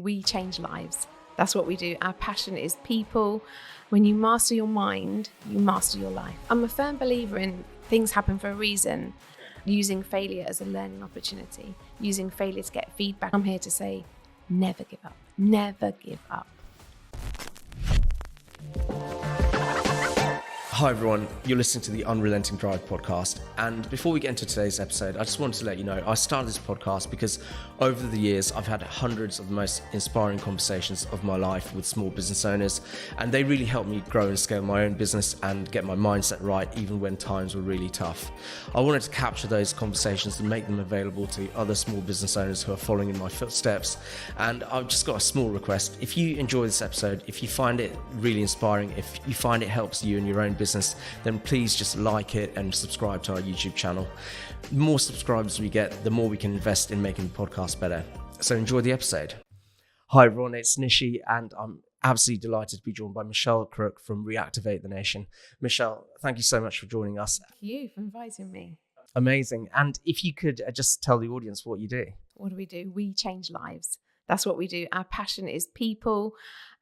we change lives. That's what we do. Our passion is people. When you master your mind, you master your life. I'm a firm believer in things happen for a reason, using failure as a learning opportunity, using failure to get feedback. I'm here to say, never give up. Never give up. Hi everyone, you're listening to the Unrelenting Drive podcast, and before we get into today's episode, I just wanted to let you know I started this podcast because over the years I've had hundreds of the most inspiring conversations of my life with small business owners, and they really helped me grow and scale my own business and get my mindset right even when times were really tough. I wanted to capture those conversations and make them available to other small business owners who are following in my footsteps, and I've just got a small request. If you enjoy this episode, if you find it really inspiring, if you find it helps you in your own business, then please just like it and subscribe to our YouTube channel. The more subscribers we get, the more we can invest in making the podcast better. So enjoy the episode. Hi everyone, it's Nishi, and I'm absolutely delighted to be joined by Michelle Crook from Reactive8 the Nation. Michelle, thank you so much for joining us. Thank you for inviting me. Amazing. And if you could just tell the audience what you do. What do? We change lives. That's what we do. Our passion is people.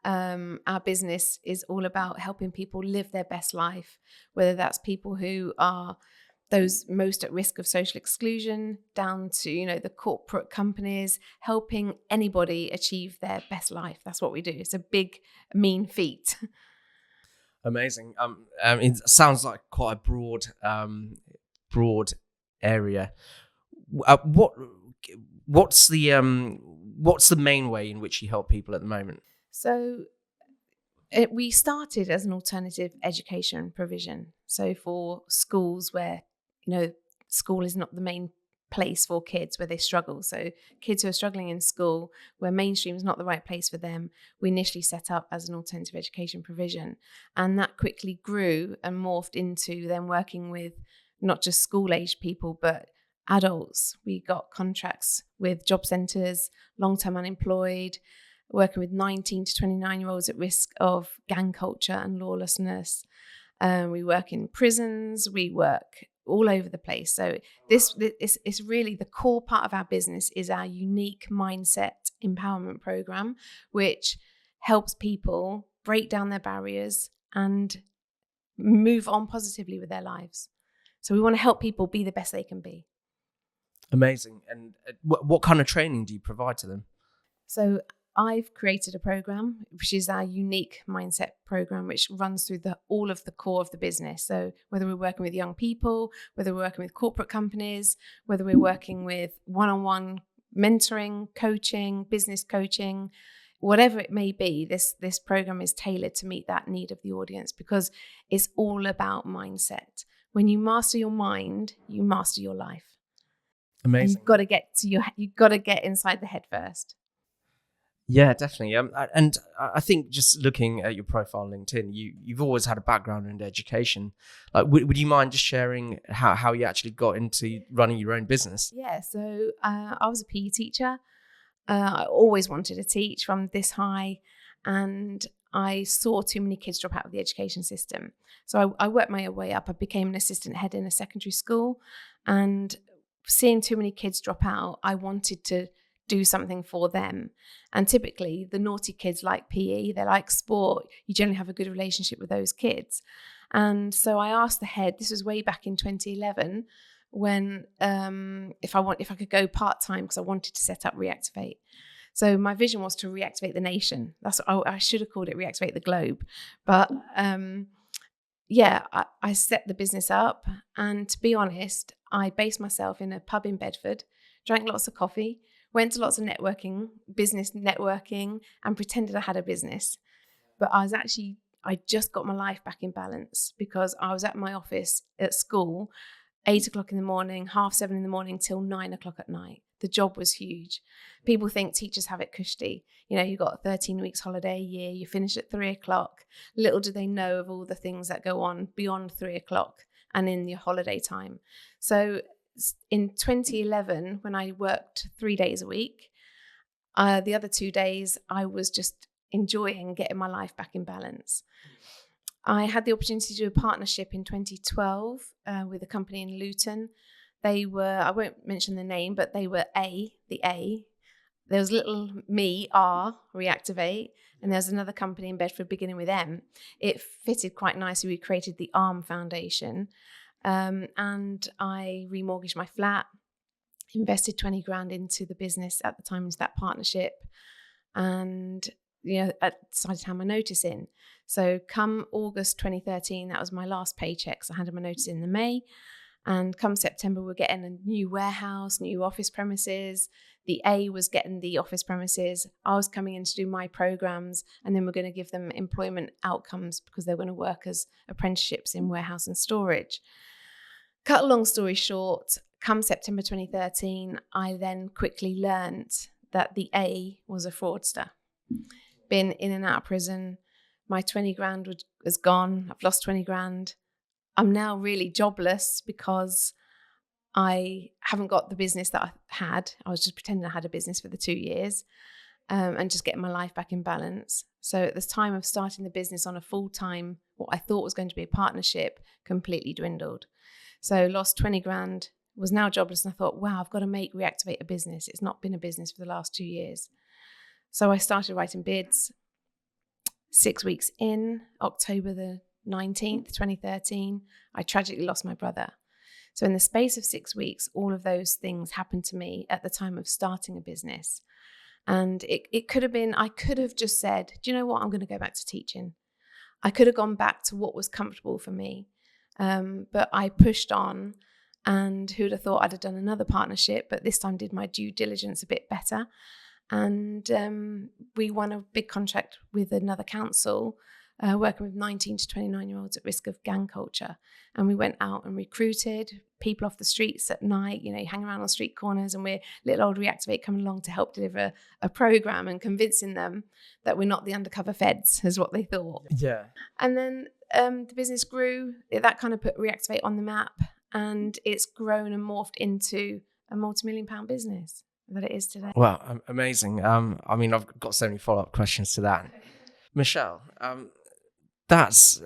Our business is all about helping people live their best life, whether that's people who are those most at risk of social exclusion down to, the corporate companies, helping anybody achieve their best life. That's what we do. It's a big, mean feat. Amazing. It sounds like quite a broad area. What's the main way in which you help people at the moment? So we started as an alternative education provision. So for schools where, school is not the main place for kids, where they struggle. So kids who are struggling in school, where mainstream is not the right place for them, we initially set up as an alternative education provision. And that quickly grew and morphed into then working with not just school-aged people, but adults. We got contracts with job centres, long-term unemployed, working with 19 to 29-year-olds at risk of gang culture and lawlessness. We work in prisons. We work all over the place. So this is really the core part of our business is our unique mindset empowerment program, which helps people break down their barriers and move on positively with their lives. So we want to help people be the best they can be. Amazing. And what kind of training do you provide to them? So I've created a program, which is our unique mindset program, which runs through all of the core of the business. So whether we're working with young people, whether we're working with corporate companies, whether we're working with one-on-one mentoring, coaching, business coaching, whatever it may be, this program is tailored to meet that need of the audience because it's all about mindset. When you master your mind, you master your life. Amazing. And you've got to get inside the head first. Yeah, definitely. And I think just looking at your profile on LinkedIn, you've always had a background in education. Like, would you mind just sharing how you actually got into running your own business? Yeah, so I was a PE teacher. I always wanted to teach from this high, and I saw too many kids drop out of the education system. So I worked my way up. I became an assistant head in a secondary school, and seeing too many kids drop out, I wanted to do something for them. And typically the naughty kids like PE, they like sport. You generally have a good relationship with those kids. And so I asked the head, this was way back in 2011, when if I could go part-time, because I wanted to set up Reactive8. So my vision was to reactivate the nation. I should have called it Reactivate the Globe. But I set the business up. And to be honest, I based myself in a pub in Bedford, drank lots of coffee, went to lots of business networking, and pretended I had a business. But I just got my life back in balance because I was at my office at school, 8 o'clock in the morning, 7:30 in the morning till 9 o'clock at night. The job was huge. People think teachers have it cushy. You've got 13 weeks holiday a year, you finish at 3 o'clock. Little do they know of all the things that go on beyond 3 o'clock and in your holiday time. So in 2011, when I worked 3 days a week, the other 2 days I was just enjoying getting my life back in balance. I had the opportunity to do a partnership in 2012 with a company in Luton. They were, I won't mention the name, but they were the A there was little me, R, Reactive8, and there was another company in Bedford beginning with M. It fitted quite nicely. We created the ARM Foundation, and I remortgaged my flat, invested 20 grand into the business at the time, into that partnership, and I decided to hand my notice in. So come August 2013, that was my last paycheck. So I handed my notice in May. And come September, we're getting a new warehouse, new office premises. The A was getting the office premises. I was coming in to do my programs, and then we're going to give them employment outcomes because they're going to work as apprenticeships in warehouse and storage. Cut a long story short, come September 2013, I then quickly learnt that the A was a fraudster. Been in and out of prison. My 20 grand was gone. I've lost 20 grand. I'm now really jobless because I haven't got the business that I had. I was just pretending I had a business for the 2 years, and just getting my life back in balance. So at the time of starting the business on a full-time, what I thought was going to be a partnership, completely dwindled. So lost 20 grand, was now jobless, and I thought, wow, I've got to make Reactive8 a business. It's not been a business for the last 2 years. So I started writing bids. 6 weeks in, October the 19th, 2013, I tragically lost my brother. So in the space of 6 weeks, all of those things happened to me at the time of starting a business. And it could have been, I could have just said, do you know what? I'm going to go back to teaching. I could have gone back to what was comfortable for me. But I pushed on, and who'd have thought I'd have done another partnership, but this time did my due diligence a bit better. And we won a big contract with another council, working with 19 to 29-year-olds at risk of gang culture. And we went out and recruited people off the streets at night, you hang around on street corners, and we're little old Reactive8 coming along to help deliver a program and convincing them that we're not the undercover feds, is what they thought. Yeah. And then the business grew. That kind of put Reactive8 on the map, and it's grown and morphed into a multi-million-pound business that it is today. Wow, amazing. I've got so many follow-up questions to that. Michelle, that's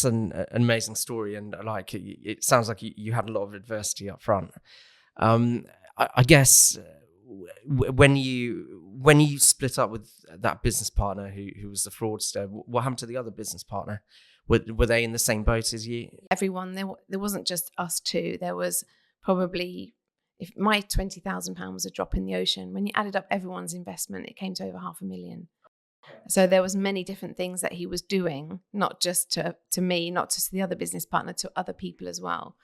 an amazing story, and it sounds like you had a lot of adversity up front. I guess when you split up with that business partner who was the fraudster, what happened to the other business partner? Were they in the same boat as you? Everyone, there wasn't just us two. There was probably, if my £20,000 was a drop in the ocean, when you added up everyone's investment, it came to over $500,000. So there was many different things that he was doing, not just to me, not just to the other business partner, to other people as well.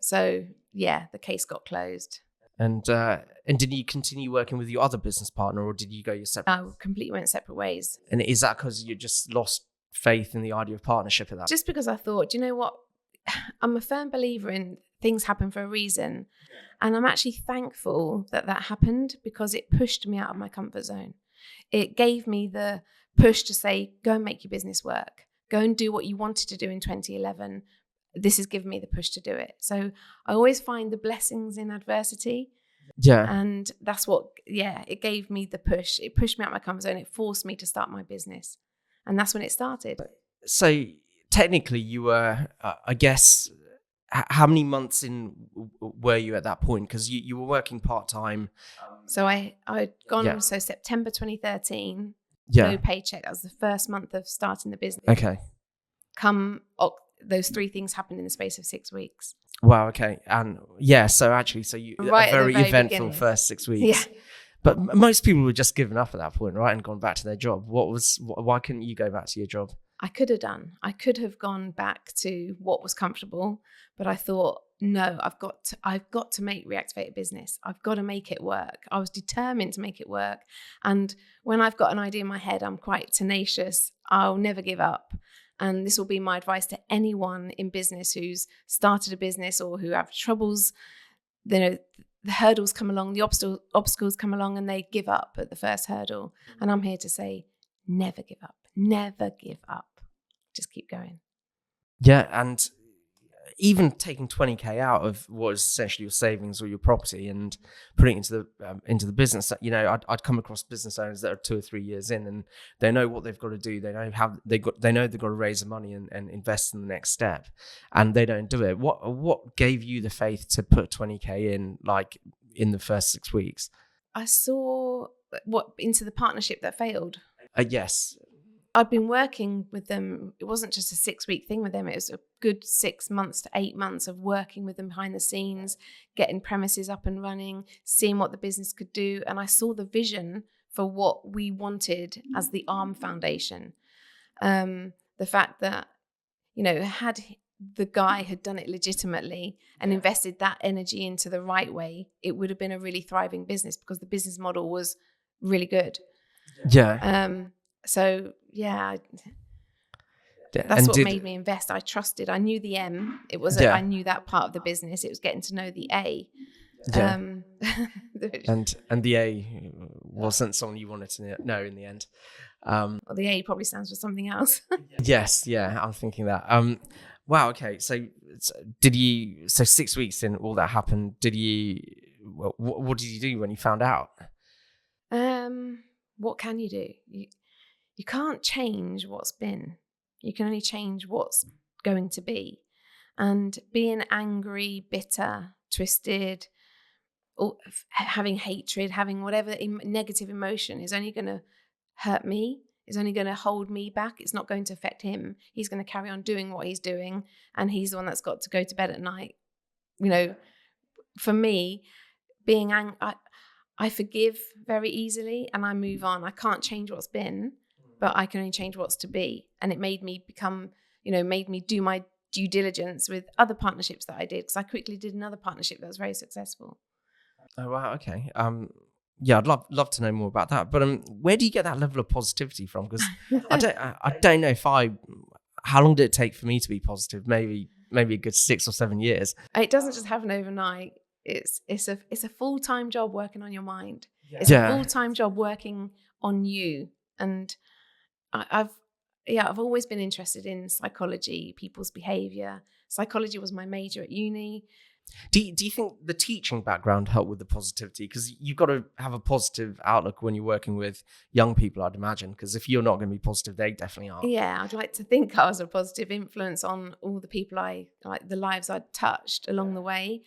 So yeah, the case got closed. And did you continue working with your other business partner, or did you go your separate? No, completely went separate ways. And is that because you just lost faith in the idea of partnership at that? Just because I thought, do you know what? I'm a firm believer in things happen for a reason. And I'm actually thankful that happened, because it pushed me out of my comfort zone. It gave me the push to say, go and make your business work. Go and do what you wanted to do in 2011. This has given me the push to do it. So I always find the blessings in adversity. Yeah. And that's what, it gave me the push. It pushed me out of my comfort zone. It forced me to start my business. And that's when it started. So technically you were, I guess, how many months in were you at that point? Because you were working part-time. So I'd gone, Yeah. So September 2013, Yeah. no paycheck. That was the first month of starting the business. Okay. Those three things happened in the space of 6 weeks. Wow. Okay. And yeah, so you Right a very at the very eventful beginning. first 6 weeks. Yeah. But most people were just given up at that point, right? And gone back to their job. Why couldn't you go back to your job? I could have done. I could have gone back to what was comfortable, but I thought, no, I've got to make Reactive8 a business. I've got to make it work. I was determined to make it work. And when I've got an idea in my head, I'm quite tenacious. I'll never give up. And this will be my advice to anyone in business who's started a business or who have troubles. The hurdles come along, the obstacles come along, and they give up at the first hurdle. And I'm here to say, never give up. Never give up. Just keep going. Yeah, and even taking 20k out of what is essentially your savings or your property and putting it into the business, I'd come across business owners that are 2 or 3 years in, and they know what they've got to do. They know they've got to raise the money and invest in the next step, and they don't do it. What gave you the faith to put 20k in, like in the first 6 weeks? I saw into the partnership that failed. Yes. I'd been working with them. It wasn't just a 6-week thing with them. It was a good 6 months to 8 months of working with them behind the scenes, getting premises up and running, seeing what the business could do. And I saw the vision for what we wanted as the ARM Foundation. The fact that, had the guy had done it legitimately and invested that energy into the right way, it would have been a really thriving business because the business model was really good. Yeah. So yeah, that's what made me invest. I trusted. I knew the M. It was. I knew that part of the business. It was getting to know the A. Yeah. And the A wasn't someone you wanted to know in the end. Well, the A probably stands for something else. Yes. Yeah. I'm thinking that. Wow. Okay. So did you? So 6 weeks in, all that happened. Did you? What did you do when you found out? What can you do? You can't change what's been. You can only change what's going to be. And being angry, bitter, twisted, or having hatred, having whatever negative emotion is only going to hurt me, is only going to hold me back. It's not going to affect him. He's going to carry on doing what he's doing, and he's the one that's got to go to bed at night. For me, being angry, I forgive very easily and I move on. I can't change what's been, but I can only change what's to be. And it made me made me do my due diligence with other partnerships that I did, because I quickly did another partnership that was very successful. Oh, wow. Okay. Yeah, I'd love to know more about that. But where do you get that level of positivity from? Because I don't know how long did it take for me to be positive? Maybe a good 6 or 7 years. It doesn't just happen overnight. It's a full-time job working on your mind. It's a full-time job working on you. And I've always been interested in psychology, people's behavior. Psychology was my major at uni. Do you think the teaching background helped with the positivity? Because you've got to have a positive outlook when you're working with young people, I'd imagine. Because if you're not going to be positive, they definitely aren't. Yeah, I'd like to think I was a positive influence on all the people the lives I'd touched along the way.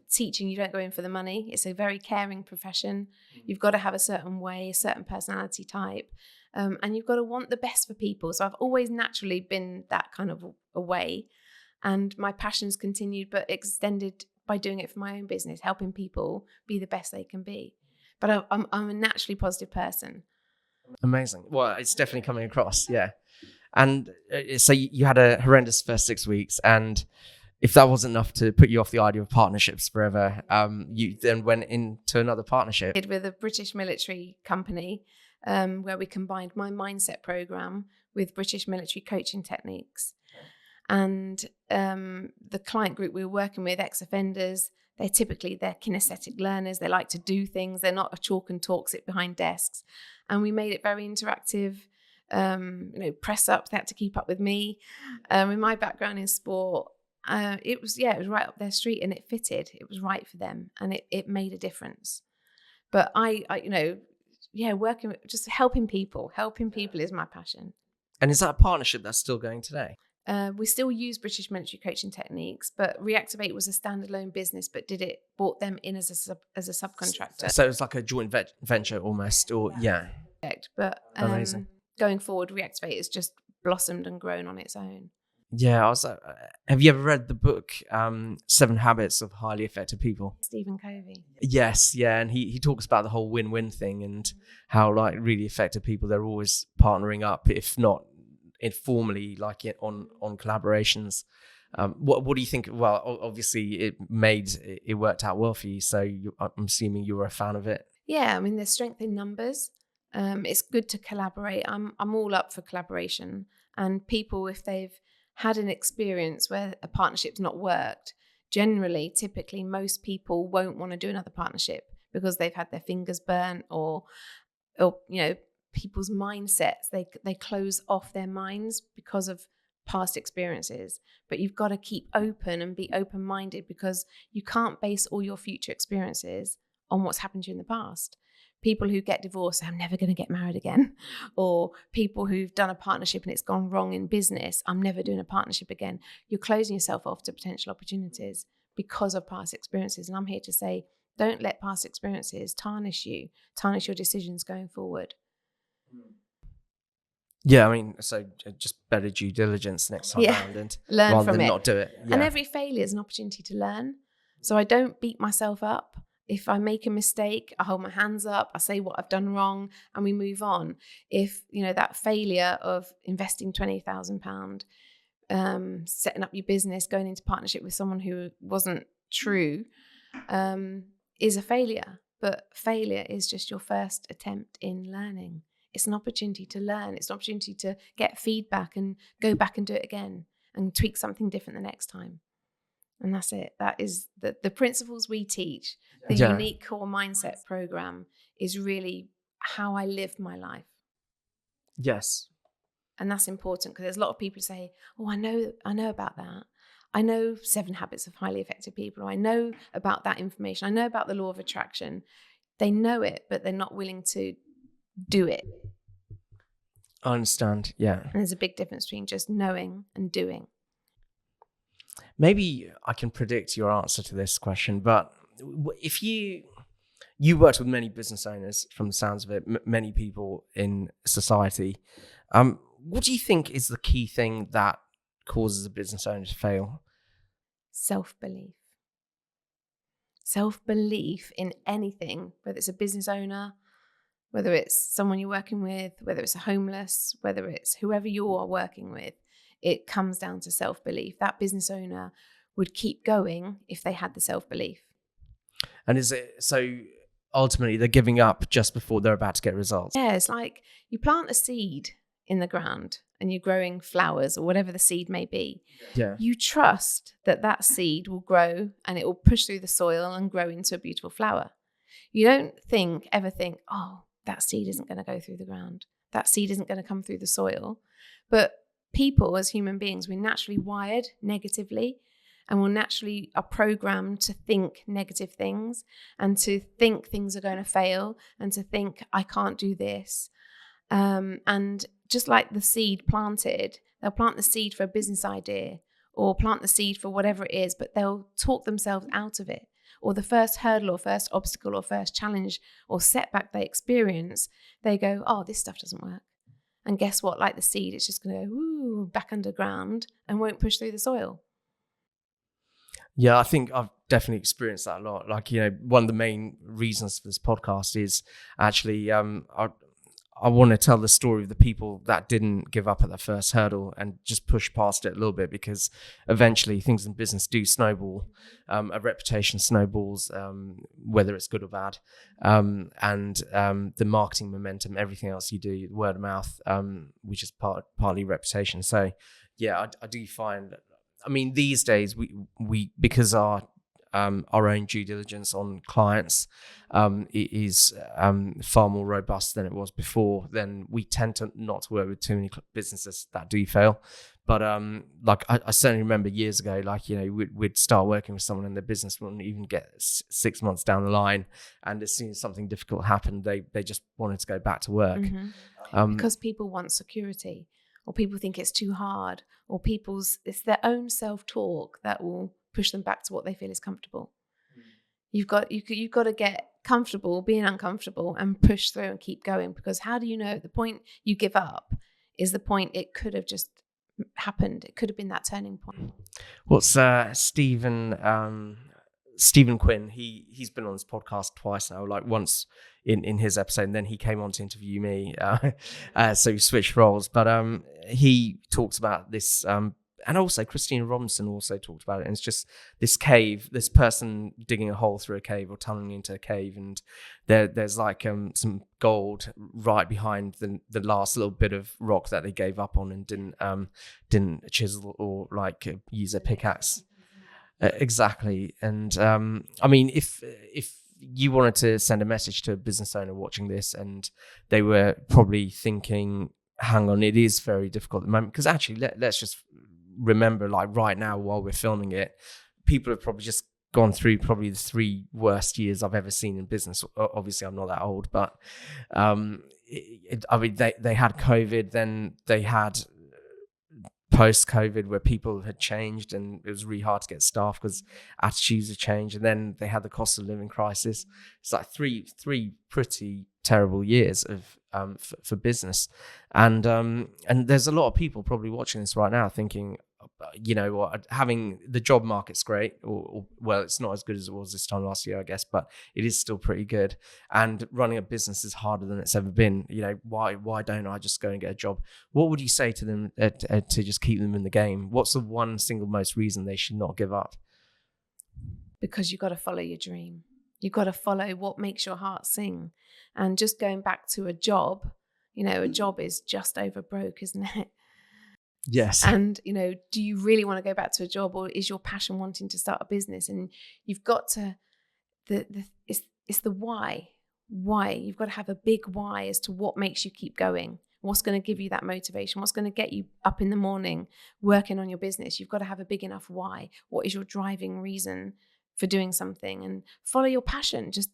Teaching, you don't go in for the money. It's a very caring profession. You've got to have a certain way, a certain personality type, and you've got to want the best for people. So I've always naturally been that kind of a way. And my passions continued, but extended by doing it for my own business, helping people be the best they can be. But I'm a naturally positive person. Amazing. Well, it's definitely coming across, yeah. And so you had a horrendous first 6 weeks, and if that wasn't enough to put you off the idea of partnerships forever, you then went into another partnership. With a British military company, where we combined my mindset program with British military coaching techniques. And the client group we were working with, ex-offenders, they're kinesthetic learners. They like to do things. They're not a chalk and talk, sit behind desks. And we made it very interactive. Press ups, they had to keep up with me. With my background in sport, it was right up their street, and it fitted. It was right for them, and it made a difference. But working, just helping people is my passion. And is that a partnership that's still going today? We still use British military coaching techniques, but Reactive8 was a standalone business, but brought them in as a subcontractor. So it's like a joint venture almost, or yeah. But amazing. Going forward, Reactive8 has just blossomed and grown on its own. Yeah, have you ever read the book 7 Habits of Highly Effective People? Stephen Covey. Yes, yeah, and he talks about the whole win-win thing and how like really effective people, they're always partnering up, if not informally, like on collaborations. What do you think? Well, obviously it worked out well for you, so I'm assuming you were a fan of it. Yeah, I mean, there's strength in numbers. It's good to collaborate. I'm all up for collaboration, and people, if they've had an experience where a partnership's not worked, typically most people won't want to do another partnership because they've had their fingers burnt or people's mindsets, they close off their minds because of past experiences. But you've got to keep open and be open-minded, because you can't base all your future experiences on what's happened to you in the past. People who get divorced say, I'm never going to get married again. Or people who've done a partnership and it's gone wrong in business, I'm never doing a partnership again. You're closing yourself off to potential opportunities because of past experiences. And I'm here to say, Don't let past experiences tarnish your decisions going forward. Yeah, I mean, so just better due diligence next time round, and learn rather from than it. not do it. Yeah. And every failure is an opportunity to learn. So I don't beat myself up. If I make a mistake, I hold my hands up, I say what I've done wrong, and we move on. If, that failure of investing £20,000, setting up your business, going into partnership with someone who wasn't true, is a failure. But failure is just your first attempt in learning. It's an opportunity to learn. It's an opportunity to get feedback and go back and do it again and tweak something different the next time. And that's it. That is the principles we teach. The unique core mindset program is really how I live my life. Yes. And that's important because there's a lot of people who say, oh, I know about that. I know 7 Habits of Highly Effective People. I know about that information. I know about the law of attraction. They know it, but they're not willing to do it. I understand. Yeah. And there's a big difference between just knowing and doing. Maybe I can predict your answer to this question, but if you worked with many business owners, from the sounds of it, many people in society, what do you think is the key thing that causes a business owner to fail? Self-belief. Self-belief in anything, whether it's a business owner, whether it's someone you're working with, whether it's a homeless, whether it's whoever you are working with, it comes down to self-belief. That business owner would keep going if they had the self-belief. And is it so ultimately they're giving up just before they're about to get results? Yeah, it's like you plant a seed in the ground and you're growing flowers or whatever the seed may be. Yeah. You trust that seed will grow and it will push through the soil and grow into a beautiful flower. You don't ever think, oh, that seed isn't going to go through the ground. That seed isn't going to come through the soil. But people as human beings, we're naturally wired negatively, and we naturally are programmed to think negative things and to think things are going to fail and to think, I can't do this. And just like the seed planted, they'll plant the seed for a business idea or plant the seed for whatever it is, but they'll talk themselves out of it. Or the first hurdle or first obstacle or first challenge or setback they experience, they go, oh, this stuff doesn't work. And guess what? Like the seed, it's just going to go back underground and won't push through the soil. Yeah, I think I've definitely experienced that a lot. Like, one of the main reasons for this podcast is actually I want to tell the story of the people that didn't give up at the first hurdle and just push past it a little bit, because eventually things in business do snowball. A reputation snowballs, whether it's good or bad. And the marketing momentum, everything else you do, word of mouth, which is partly reputation. So yeah, I do find, I mean, these days we because our own due diligence on clients is far more robust than it was before, then we tend to not to work with too many businesses that do fail. But like I certainly remember years ago, like, we'd start working with someone and their business wouldn't even get 6 months down the line, and as soon as something difficult happened, they just wanted to go back to work. Mm-hmm. Because people want security, or people think it's too hard, or it's their own self-talk that will push them back to what they feel is comfortable. You've got to get comfortable being uncomfortable and push through and keep going, because how do you know the point you give up is the point it could have just happened? It could have been that turning point. What's Stephen Quinn, he's been on this podcast twice now, like once in his episode, and then he came on to interview me, so we switched roles. But he talks about this, and also Christina Robinson also talked about it, and it's just this cave, this person digging a hole through a cave or tunneling into a cave, and there's like some gold right behind the last little bit of rock that they gave up on and didn't chisel or like use a pickaxe. Exactly. And I mean, if you wanted to send a message to a business owner watching this and they were probably thinking, hang on, it is very difficult at the moment, because actually let's just remember, like right now while we're filming it, people have probably just gone through probably the 3 worst years I've ever seen in business. Obviously I'm not that old, but I mean, they had COVID, then they had post-COVID where people had changed and it was really hard to get staff because attitudes had changed, and then they had the cost of living crisis. It's like three pretty terrible years of for business, and there's a lot of people probably watching this right now thinking, you know what, having the job market's great, or well, it's not as good as it was this time last year, I guess, but it is still pretty good. And running a business is harder than it's ever been. You know, why don't I just go and get a job? What would you say to them to just keep them in the game? What's the one single most reason they should not give up? Because you've got to follow your dream. You've got to follow what makes your heart sing. And just going back to a job, you know, a job is just over broke, isn't it? Yes. And, you know, do you really want to go back to a job, or is your passion wanting to start a business? And you've got to, it's the why. Why. You've got to have a big why as to what makes you keep going. What's going to give you that motivation? What's going to get you up in the morning working on your business? You've got to have a big enough why. What is your driving reason for doing something? And follow your passion. Just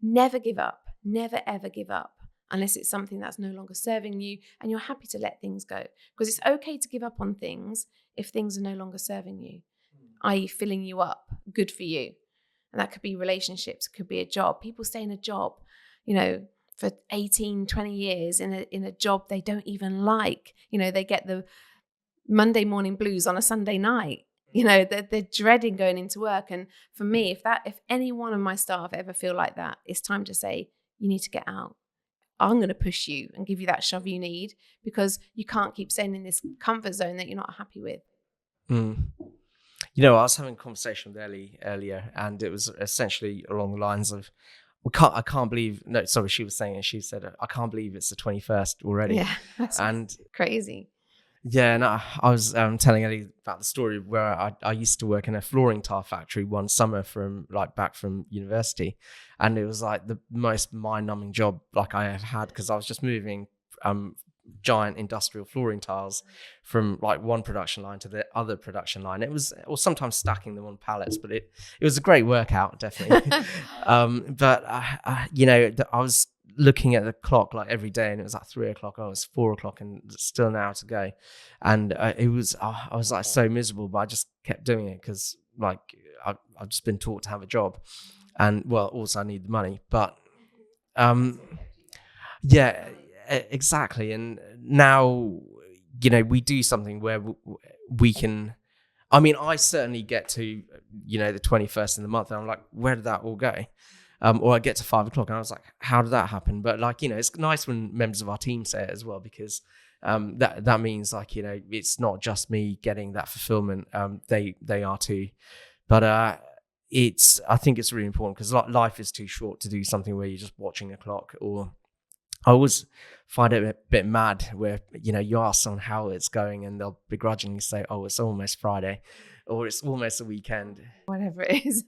never give up. Never, ever give up. Unless it's something that's no longer serving you and you're happy to let things go. Because it's okay to give up on things if things are no longer serving you, i.e. filling you up, good for you. And that could be relationships, it could be a job. People stay in a job, you know, for 18, 20 years in a job they don't even like. You know, they get the Monday morning blues on a Sunday night. You know, they're dreading going into work. And for me, if any one of my staff ever feel like that, it's time to say, you need to get out. I'm going to push you and give you that shove you need, because you can't keep staying in this comfort zone that you're not happy with. You know, I was having a conversation with Ellie earlier, and it was essentially along the lines of, I can't believe, no, sorry, she was saying, she said, I can't believe it's the 21st already. Yeah, that's crazy. Yeah, and I was telling Ellie about the story where I used to work in a flooring tile factory one summer back from university, and it was like the most mind-numbing job like I have had, because I was just moving giant industrial flooring tiles from like one production line to the other production line. Or sometimes stacking them on pallets, but it was a great workout, definitely. But you know, I was looking at the clock like every day, and it was like 3 o'clock. Oh, it's 4 o'clock, and it's still an hour to go. And I was like so miserable, but I just kept doing it because like I've just been taught to have a job, and well, also I need the money. But yeah, exactly. And now, you know, we do something where we can. I mean, I certainly get to, you know, the 21st in the month, and I'm like, where did that all go? Or I get to 5 o'clock and I was like, how did that happen? But like, you know, it's nice when members of our team say it as well, because that means like, you know, it's not just me getting that fulfillment. They are too. But I think it's really important, because life is too short to do something where you're just watching a clock. Or I always find it a bit mad where, you know, you ask someone how it's going and they'll begrudgingly say, oh, it's almost Friday, or it's almost a weekend. Whatever it is.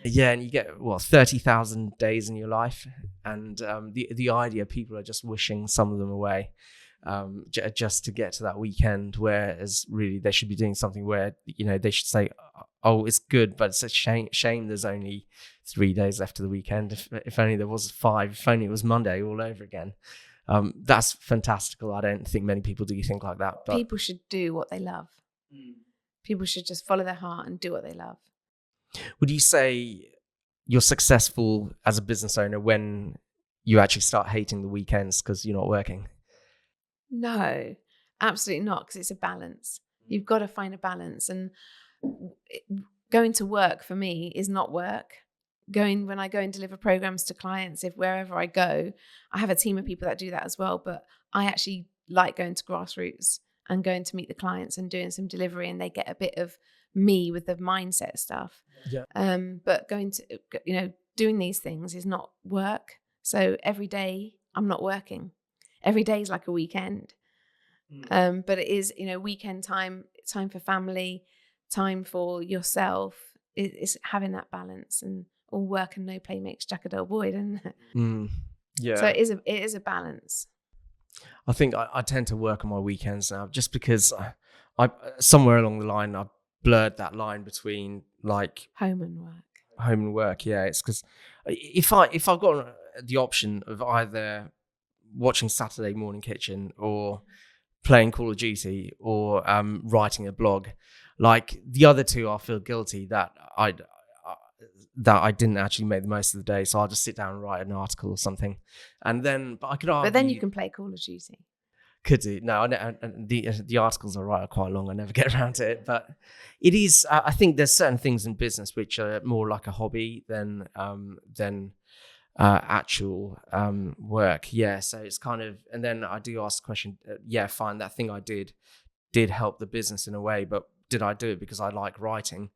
Yeah, and you get 30,000 days in your life, and the idea people are just wishing some of them away, just to get to that weekend. Whereas really they should be doing something where, you know, they should say, oh, it's good, but it's a shame there's only 3 days left of the weekend. If only there was 5. If only it was Monday all over again. That's fantastical. I don't think many people do think like that. But people should do what they love. People should just follow their heart and do what they love. Would you say you're successful as a business owner when you actually start hating the weekends because you're not working? No, absolutely not, because it's a balance. You've got to find a balance. And going to work for me is not work. When I go and deliver programs to clients, if wherever I go, I have a team of people that do that as well. But I actually like going to grassroots and going to meet the clients and doing some delivery, and they get a bit of me with the mindset stuff. Yeah. But going to, you know, doing these things is not work. So every day I'm not working. Every day is like a weekend. But it is, you know, weekend time for family, time for yourself. It's having that balance, and all work and no play makes Jack a dull boy, isn't it? Yeah. So it is a balance. I think I tend to work on my weekends now, just because I somewhere along the line I blurred that line between like home and work. Yeah, it's because if I've got the option of either watching Saturday Morning Kitchen or playing Call of Duty or writing a blog. Like the other two, I feel guilty that I didn't actually make the most of the day, so I'll just sit down and write an article or something, and then. But I could argue. But then you can play Call of Duty. Could do. No, the articles I write are quite long. I never get around to it, but it is. I think there's certain things in business which are more like a hobby than actual work. Yeah, so it's kind of. And then I do ask the question. Yeah, fine. That thing I did help the business in a way, but did I do it because I like writing?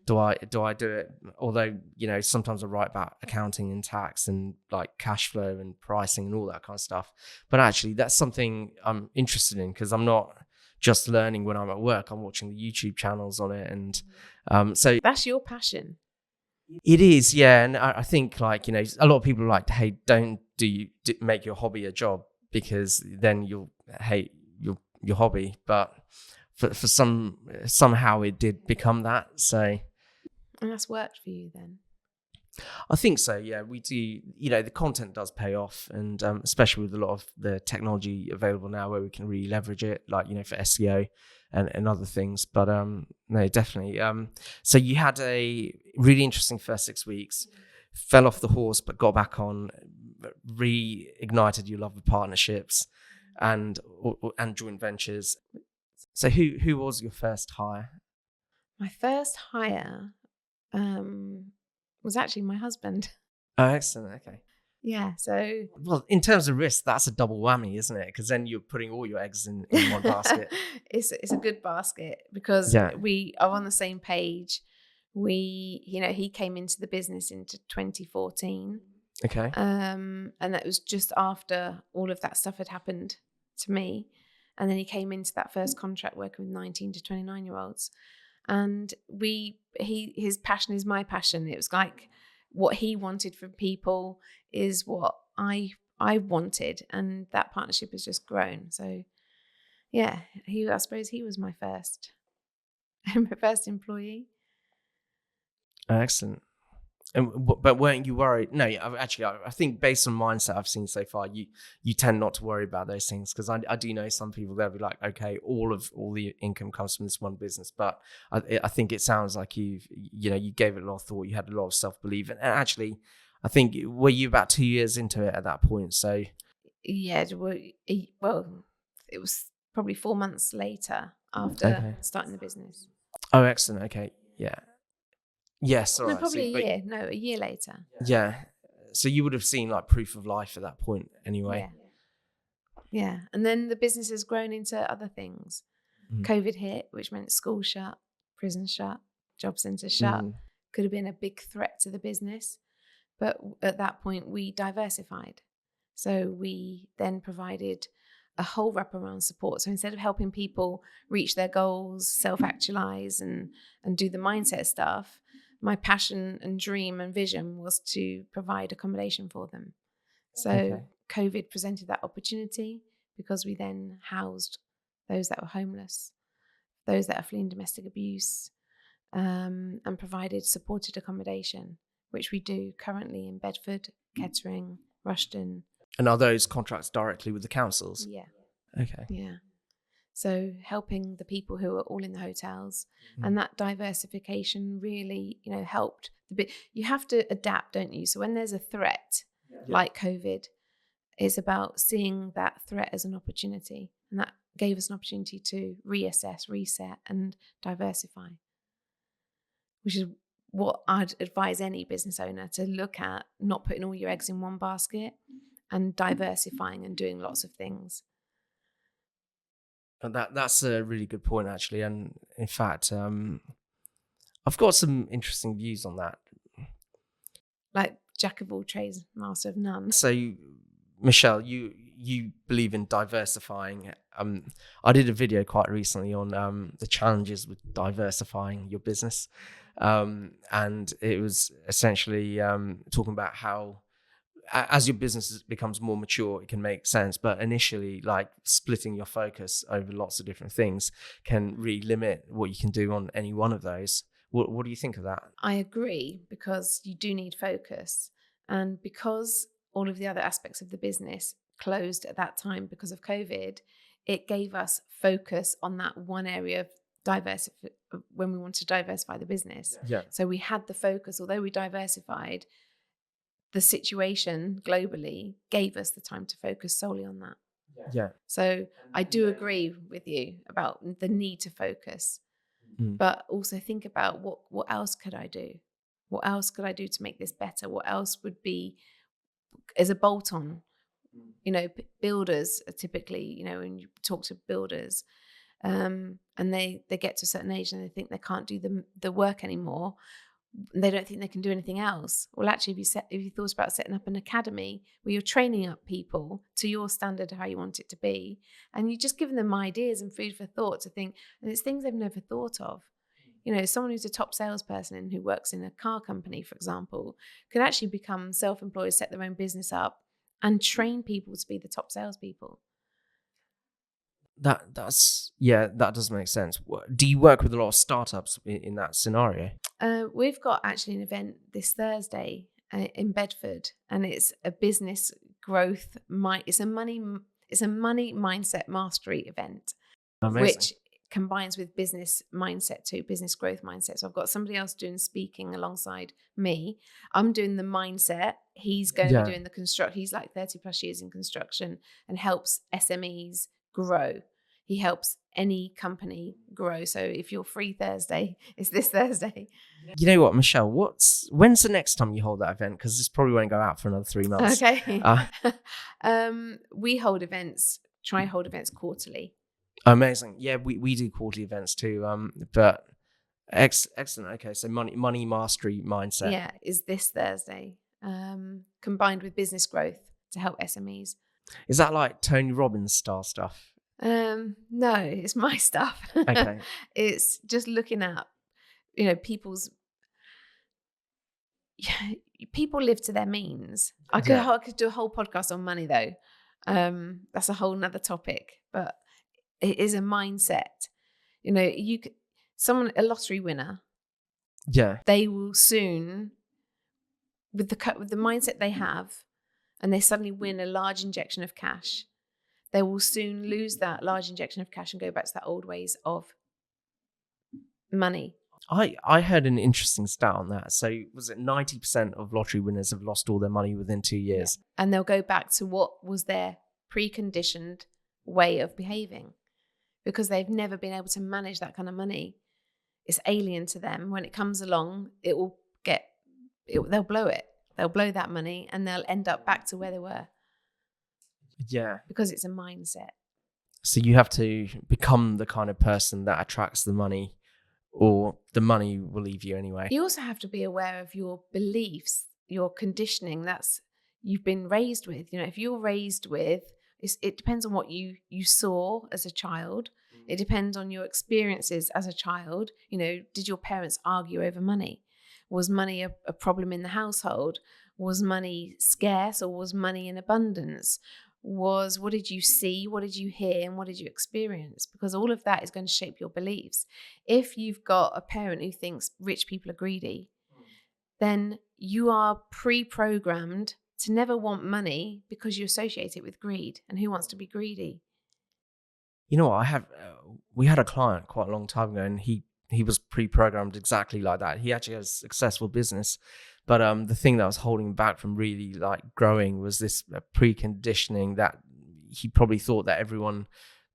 Do I do it? Although, sometimes I write about accounting and tax and like cash flow and pricing and all that kind of stuff. But actually, that's something I'm interested in because I'm not just learning when I'm at work. I'm watching the YouTube channels on it, and so that's your passion. It is, yeah. And I think, like, a lot of people are like, hey, don't make your hobby a job because then you'll hate your hobby. But for somehow it did become that. So, and that's worked for you then. I think so. Yeah, we do. The content does pay off, and especially with a lot of the technology available now, where we can really leverage it, like for SEO and other things. But no, definitely. So you had a really interesting first 6 weeks, fell off the horse, but got back on, reignited your love of partnerships and joint ventures. So who was your first hire? My first hire was actually my husband. Oh, excellent. Okay. Yeah. So, well, in terms of risk, that's a double whammy, isn't it? Because then you're putting all your eggs in one basket. It's a good basket because we are on the same page. He came into the business into 2014. Okay. And that was just after all of that stuff had happened to me. And then he came into that first contract working with 19 to 29-year-olds. And his passion is my passion. It was like what he wanted from people is what I wanted, and that partnership has just grown. So, yeah, I suppose he was my first employee. Excellent. But weren't you worried? No, actually, I think based on mindset I've seen so far, you tend not to worry about those things because I do know some people they'll be like, okay, all the income comes from this one business. But I think it sounds like you gave it a lot of thought, you had a lot of self-belief, and actually, I think were you about 2 years into it at that point? So yeah, well, it was probably 4 months later after starting the business. Oh, excellent. Okay, yeah. Yes, all no, right. Probably a year. No, a year later. Yeah. So you would have seen like proof of life at that point anyway. Yeah. And then the business has grown into other things. COVID hit, which meant school shut, prison shut, job centre shut. Could have been a big threat to the business. But at that point, we diversified. So we then provided a whole wraparound support. So instead of helping people reach their goals, self-actualize and do the mindset stuff, my passion and dream and vision was to provide accommodation for them. So COVID presented that opportunity because we then housed those that were homeless, those that are fleeing domestic abuse, and provided supported accommodation, which we do currently in Bedford, Kettering, Rushden. And are those contracts directly with the councils? Yeah. Okay. Yeah. So helping the people who are all in the hotels, and that diversification really, helped. You have to adapt, don't you? So when there's a threat like COVID, it's about seeing that threat as an opportunity, and that gave us an opportunity to reassess, reset, and diversify, which is what I'd advise any business owner to look at: not putting all your eggs in one basket, and diversifying and doing lots of things. And that's a really good point, actually. And in fact, I've got some interesting views on that. Like jack of all trades, master of none. So, Michelle, you believe in diversifying. I did a video quite recently on the challenges with diversifying your business, and it was essentially talking about how, as your business becomes more mature, it can make sense. But initially, like splitting your focus over lots of different things can really limit what you can do on any one of those. What do you think of that? I agree, because you do need focus. And because all of the other aspects of the business closed at that time because of COVID, it gave us focus on that one area of when we wanted to diversify the business. Yeah. So we had the focus, although we diversified, the situation globally gave us the time to focus solely on that. Yeah. So I do agree with you about the need to focus, but also think about what else could I do? What else could I do to make this better? What else would be as a bolt-on? You know, builders are typically, when you talk to builders, and they get to a certain age and they think they can't do the work anymore. They don't think they can do anything else. Well, actually, if you thought about setting up an academy where you're training up people to your standard of how you want it to be, and you're just giving them ideas and food for thought to think, and it's things they've never thought of. Someone who's a top salesperson and who works in a car company, for example, could actually become self-employed, set their own business up, and train people to be the top salespeople. That does make sense. Do you work with a lot of startups in that scenario? We've got actually an event this Thursday in Bedford, and it's a business growth. It's a money mindset mastery event. Amazing. Which combines with business mindset too, business growth mindset. So I've got somebody else doing speaking alongside me. I'm doing the mindset. He's going to be doing the construct. He's like 30 plus years in construction and helps SMEs grow. He helps any company grow. So if you're free Thursday, it's this Thursday. You know what, Michelle, when's the next time you hold that event? Because this probably won't go out for another 3 months. Okay. We hold events, try hold events quarterly. Amazing. Yeah, we do quarterly events too. But excellent. Okay, so money mastery mindset. Yeah, is this Thursday, combined with business growth to help SMEs. Is that like Tony Robbins style stuff? No, it's my stuff. Okay. It's just looking at, people live to their means. I could do a whole podcast on money though. That's a whole nother topic, but it is a mindset. A lottery winner. Yeah. They will soon, with the mindset they have, and they suddenly win a large injection of cash, they will soon lose that large injection of cash and go back to that old ways of money. I heard an interesting stat on that. So was it 90% of lottery winners have lost all their money within 2 years? Yeah. And they'll go back to what was their preconditioned way of behaving, because they've never been able to manage that kind of money. It's alien to them. When it comes along, they'll blow it. They'll blow that money and they'll end up back to where they were. Yeah. Because it's a mindset. So you have to become the kind of person that attracts the money, or the money will leave you anyway. You also have to be aware of your beliefs, your conditioning that's you've been raised with. If you're raised with, it depends on what you saw as a child. It depends on your experiences as a child. Did your parents argue over money? Was money a problem in the household? Was money scarce, or was money in abundance? What did you see? What did you hear? And what did you experience? Because all of that is going to shape your beliefs. If you've got a parent who thinks rich people are greedy, then you are pre-programmed to never want money because you associate it with greed. And who wants to be greedy? You know what? We had a client quite a long time ago, and he was pre-programmed exactly like that. He actually has a successful business, but the thing that was holding him back from really growing was this preconditioning that he probably thought that everyone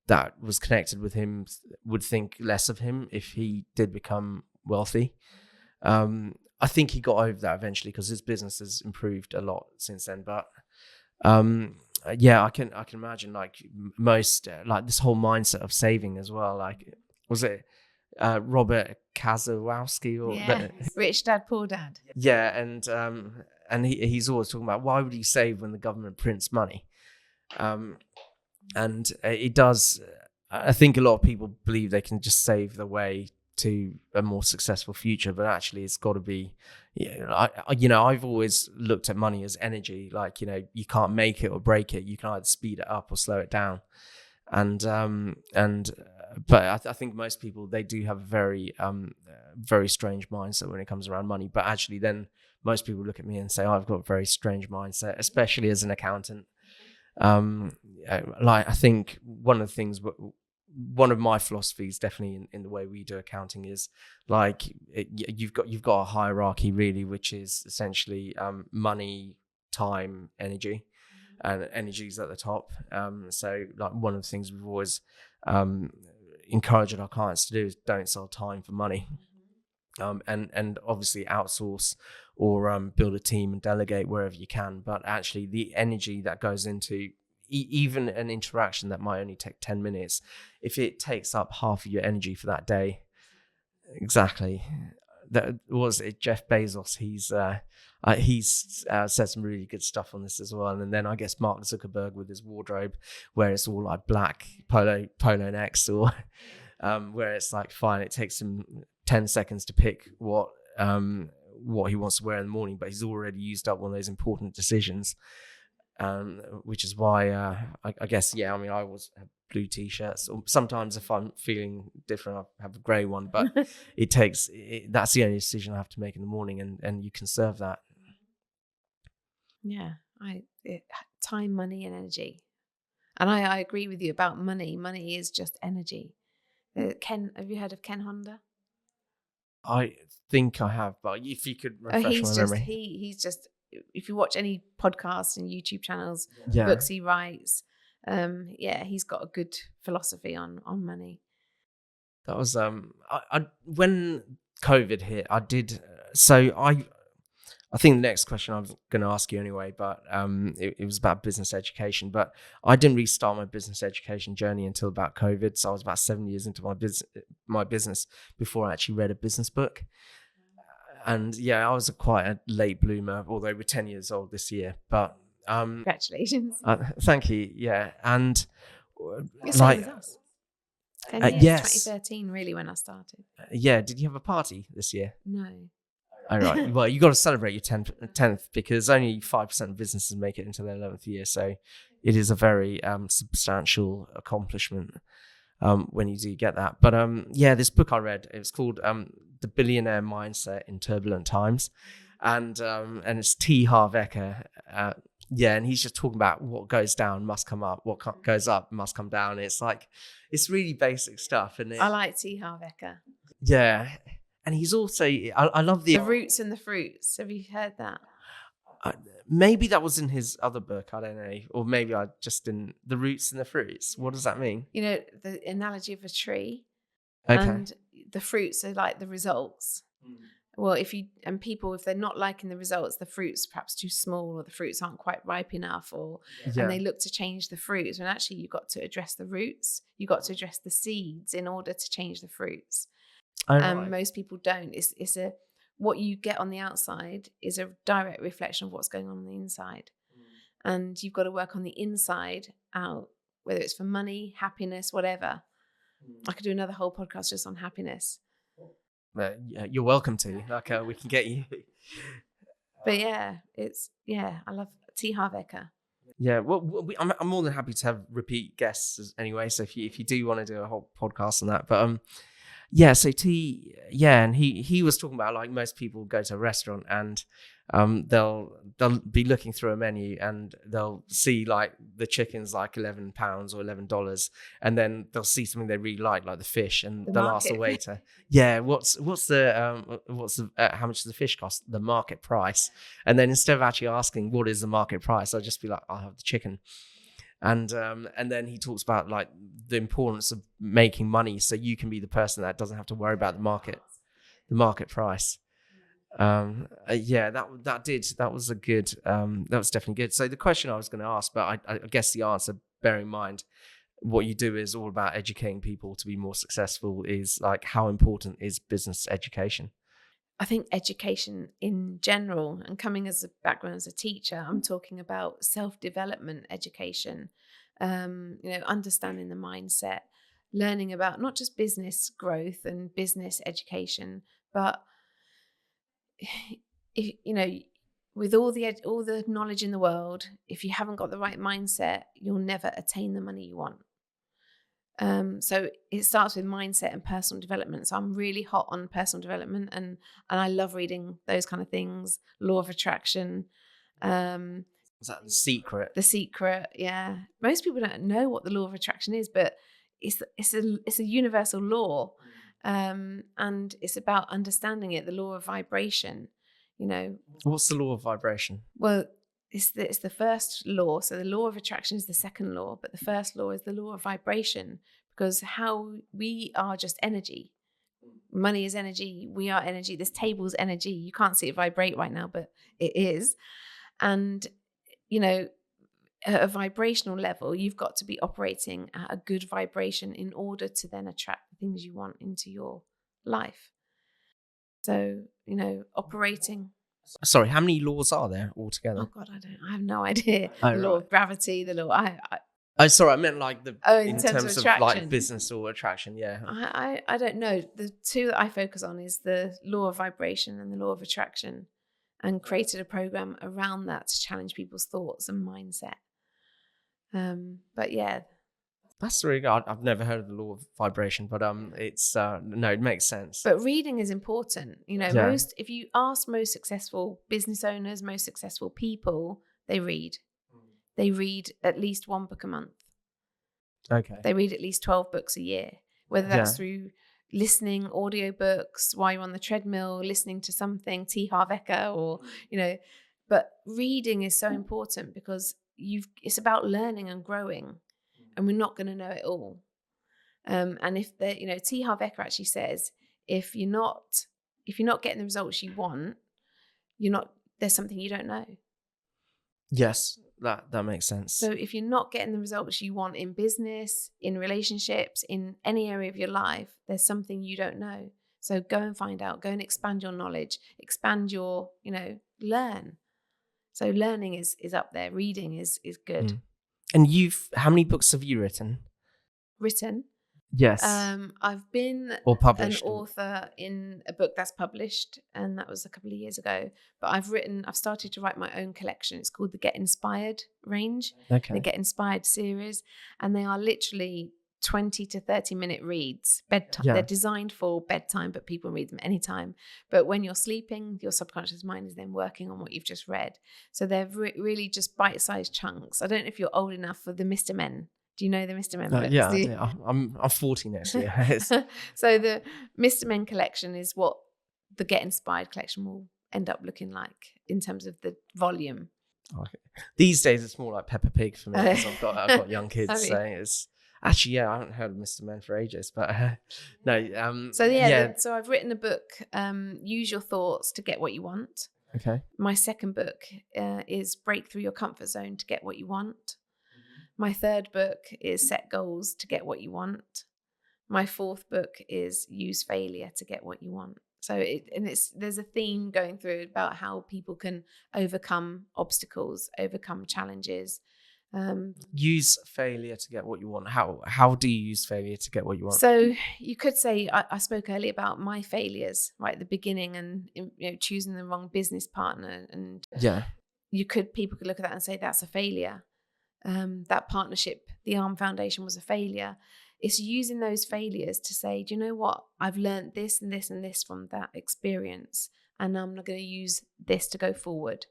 that was connected with him would think less of him if he did become wealthy. I think he got over that eventually because his business has improved a lot since then. But I can imagine most this whole mindset of saving as well. Was it Robert Kazowski Rich Dad, Poor Dad? Yeah, and he's always talking about why would you save when the government prints money, and it does. I think a lot of people believe they can just save the way to a more successful future, but actually it's got to be. I've always looked at money as energy. You can't make it or break it. You can either speed it up or slow it down, but I think most people, they do have a very, very strange mindset when it comes around money. But actually, then most people look at me and say, "Oh, I've got a very strange mindset," especially as an accountant. like, I think one of the things, one of my philosophies definitely in the way we do accounting is like you've got a hierarchy really, which is essentially money, time, energy, and energy's at the top. So like one of the things we've always encouraged our clients to do is don't sell time for money. And obviously outsource or build a team and delegate wherever you can. But actually the energy that goes into even an interaction that might only take 10 minutes, if it takes up half of your energy for that day, exactly. That was it. Jeff Bezos, he's said some really good stuff on this as well. And then I guess Mark Zuckerberg with his wardrobe, where it's all like black polo necks, or where it's like fine, it takes him 10 seconds to pick what he wants to wear in the morning, but he's already used up one of those important decisions. Which is why I guess, I mean, I always have blue t-shirts, or sometimes if I'm feeling different I have a grey one, but that's the only decision I have to make in the morning, and you conserve that. Time, money and energy. And I agree with you about money. Money is just energy. Ken, have you heard of Ken Honda? I think I have, but if you could refresh my memory. He's just, if you watch any podcasts and YouTube channels, books he writes, he's got a good philosophy on money. That was I when COVID hit, I did I think the next question I was going to ask you anyway, but it was about business education. But I didn't really start my business education journey until about COVID. So I was about 7 years into my business before I actually read a business book. And I was quite a late bloomer, although we're 10 years old this year. But congratulations! Thank you. Yeah, and same as us. 10 years, yes. 2013, really, when I started. Did you have a party this year? No. All right. Well, you got to celebrate your 10th, because only 5% of businesses make it into their 11th year. So it is a very substantial accomplishment when you do get that. But this book I read, it was called The Billionaire Mindset in Turbulent Times. And it's T. Harv Eker. And he's just talking about what goes down must come up, what goes up must come down. It's like, it's really basic stuff. And I like T. Harv Eker. Yeah. And he's also, I love the roots and the fruits. Have you heard that? Maybe that was in his other book. I don't know. Or maybe I just didn't. The roots and the fruits. What does that mean? You know, the analogy of a tree. Okay. And the fruits are like the results. Well, if they're not liking the results, the fruit's perhaps too small, or the fruits aren't quite ripe enough, and they look to change the fruits. And actually, you've got to address the roots. You've got to address the seeds in order to change the fruits. Most people don't. It's what you get on the outside is a direct reflection of what's going on the inside. And you've got to work on the inside out, whether it's for money, happiness, whatever. I could do another whole podcast just on happiness. You're welcome to. Like, we can get you. But I love T. Harv Eker. Yeah, well, I'm more than happy to have repeat guests anyway. So if you do want to do a whole podcast on that, but so T, and he was talking about, like, most people go to a restaurant and they'll be looking through a menu and they'll see like the chicken's like £11 or $11, and then they'll see something they really like the fish, and they'll ask the waiter, what's the how much does the fish cost, the market price, and then instead of actually asking what is the market price, I'll just be like, I'll have the chicken. And then he talks about like the importance of making money so you can be the person that doesn't have to worry about the market price. That was a good, that was definitely good. So the question I was going to ask, but I guess the answer, bearing in mind what you do is all about educating people to be more successful, is like, how important is business education? I think education in general, and coming as a background as a teacher, I'm talking about self-development education, understanding the mindset, learning about not just business growth and business education, but with all the knowledge in the world, if you haven't got the right mindset, you'll never attain the money you want. So it starts with mindset and personal development. So I'm really hot on personal development, and I love reading those kind of things, law of attraction. Is that The Secret? The Secret, yeah. Most people don't know what the law of attraction is, but it's a universal law, and it's about understanding it. The law of vibration, What's the law of vibration? Well, it's the first law. So the law of attraction is the second law, but the first law is the law of vibration, because how we are just energy. Money is energy. We are energy. This table's energy. You can't see it vibrate right now, but it is. And, at a vibrational level, you've got to be operating at a good vibration in order to then attract the things you want into your life. So, operating. Sorry, how many laws are there altogether? Oh God, I have no idea. Oh, the law of gravity, the law. Sorry, I meant like in terms of like attraction. business or attraction. Yeah. I don't know. The two that I focus on is the law of vibration and the law of attraction, and created a program around that to challenge people's thoughts and mindset. But yeah, that's really good. I've never heard of the law of vibration, but it's no, it makes sense. But reading is important. If you ask most successful business owners, most successful people, they read. They read at least one book a month. Okay. They read at least 12 books a year, whether that's through listening, audiobooks, while you're on the treadmill, listening to something, T. Harv Eker, or, but reading is so important because it's about learning and growing, and we're not going to know it all. And if T. Harv Eker actually says, if you're not getting the results you want, there's something you don't know. Yes, that makes sense. So if you're not getting the results you want in business, in relationships, in any area of your life, there's something you don't know. So go and find out, go and expand your knowledge, expand your, learn. So learning is up there. Reading is good. And how many books have you written? Yes. I've been or published an author in a book that's published, and that was a couple of years ago. But I've started to write my own collection. It's called the Get Inspired range, the Get Inspired series, and they are literally 20 to 30 minute reads, bedtime. Yeah. They're designed for bedtime, but people read them anytime. But when you're sleeping, your subconscious mind is then working on what you've just read. So they're really just bite-sized chunks. I don't know if you're old enough for the Mr. Men. Do you know the Mr. Men books? Yeah, I'm 40 next year. So the Mr. Men collection is what the Get Inspired collection will end up looking like in terms of the volume. Okay. These days, it's more like Peppa Pig for me because I've got young kids. So it's actually, I haven't heard of Mr. Men for ages, but no. So I've written a book, Use Your Thoughts to Get What You Want. Okay. My second book is Break Through Your Comfort Zone to Get What You Want. My third book is Set Goals to Get What You Want. My fourth book is Use Failure to Get What You Want. So there's a theme going through about how people can overcome obstacles, overcome challenges. Use failure to get what you want. How do you use failure to get what you want? So you could say, I spoke earlier about my failures right at the beginning, and choosing the wrong business partner, and people could look at that and say that's a failure. That partnership, the ARM Foundation, was a failure. It's using those failures to say, do you know what? I've learned this and this and this from that experience, and I'm not going to use this to go forward.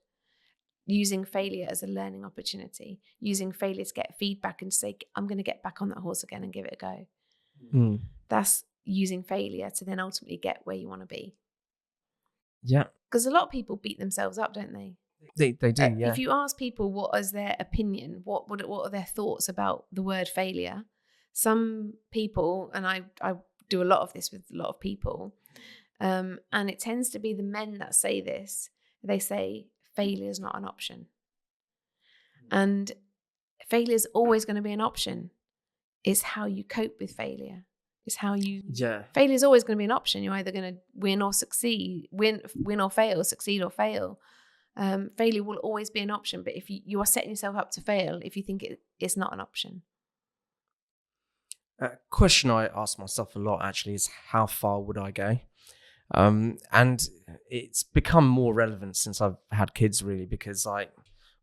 Using failure as a learning opportunity, using failure to get feedback and say, I'm going to get back on that horse again and give it a go. That's using failure to then ultimately get where you want to be. Yeah. Because a lot of people beat themselves up, don't they? They do, yeah. If you ask people what is their opinion, what are their thoughts about the word failure, some people, and I do a lot of this with a lot of people, and it tends to be the men that say this. They say failure is not an option. And failure is always going to be an option. It's how you cope with failure. It's how you... Yeah. Failure is always going to be an option. You're either going to win or succeed, win or fail, succeed or fail. Failure will always be an option, but if you are setting yourself up to fail if you think it's not an option. A question I ask myself a lot actually is, how far would I go? And it's become more relevant since I've had kids, really, because like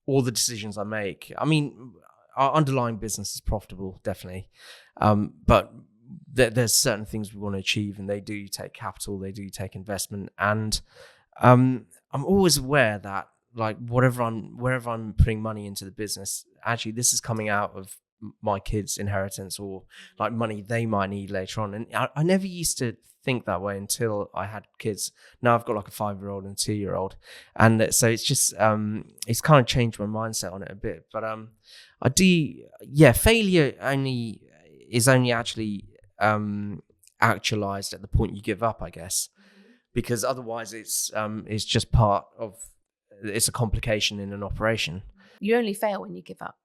all the decisions I make, I mean, our underlying business is profitable, definitely, but there's certain things we want to achieve, and they do take capital, they do take investment, and I'm always aware that like wherever I'm putting money into the business, actually this is coming out of my kids' inheritance or like money they might need later on. And I never used to think that way until I had kids. Now I've got like a 5-year-old and a 2-year-old, and so it's just it's kind of changed my mindset on it a bit. But I do, yeah, failure is only actually actualized at the point you give up, I guess, because otherwise it's just part of, it's a complication in an operation. You only fail when you give up.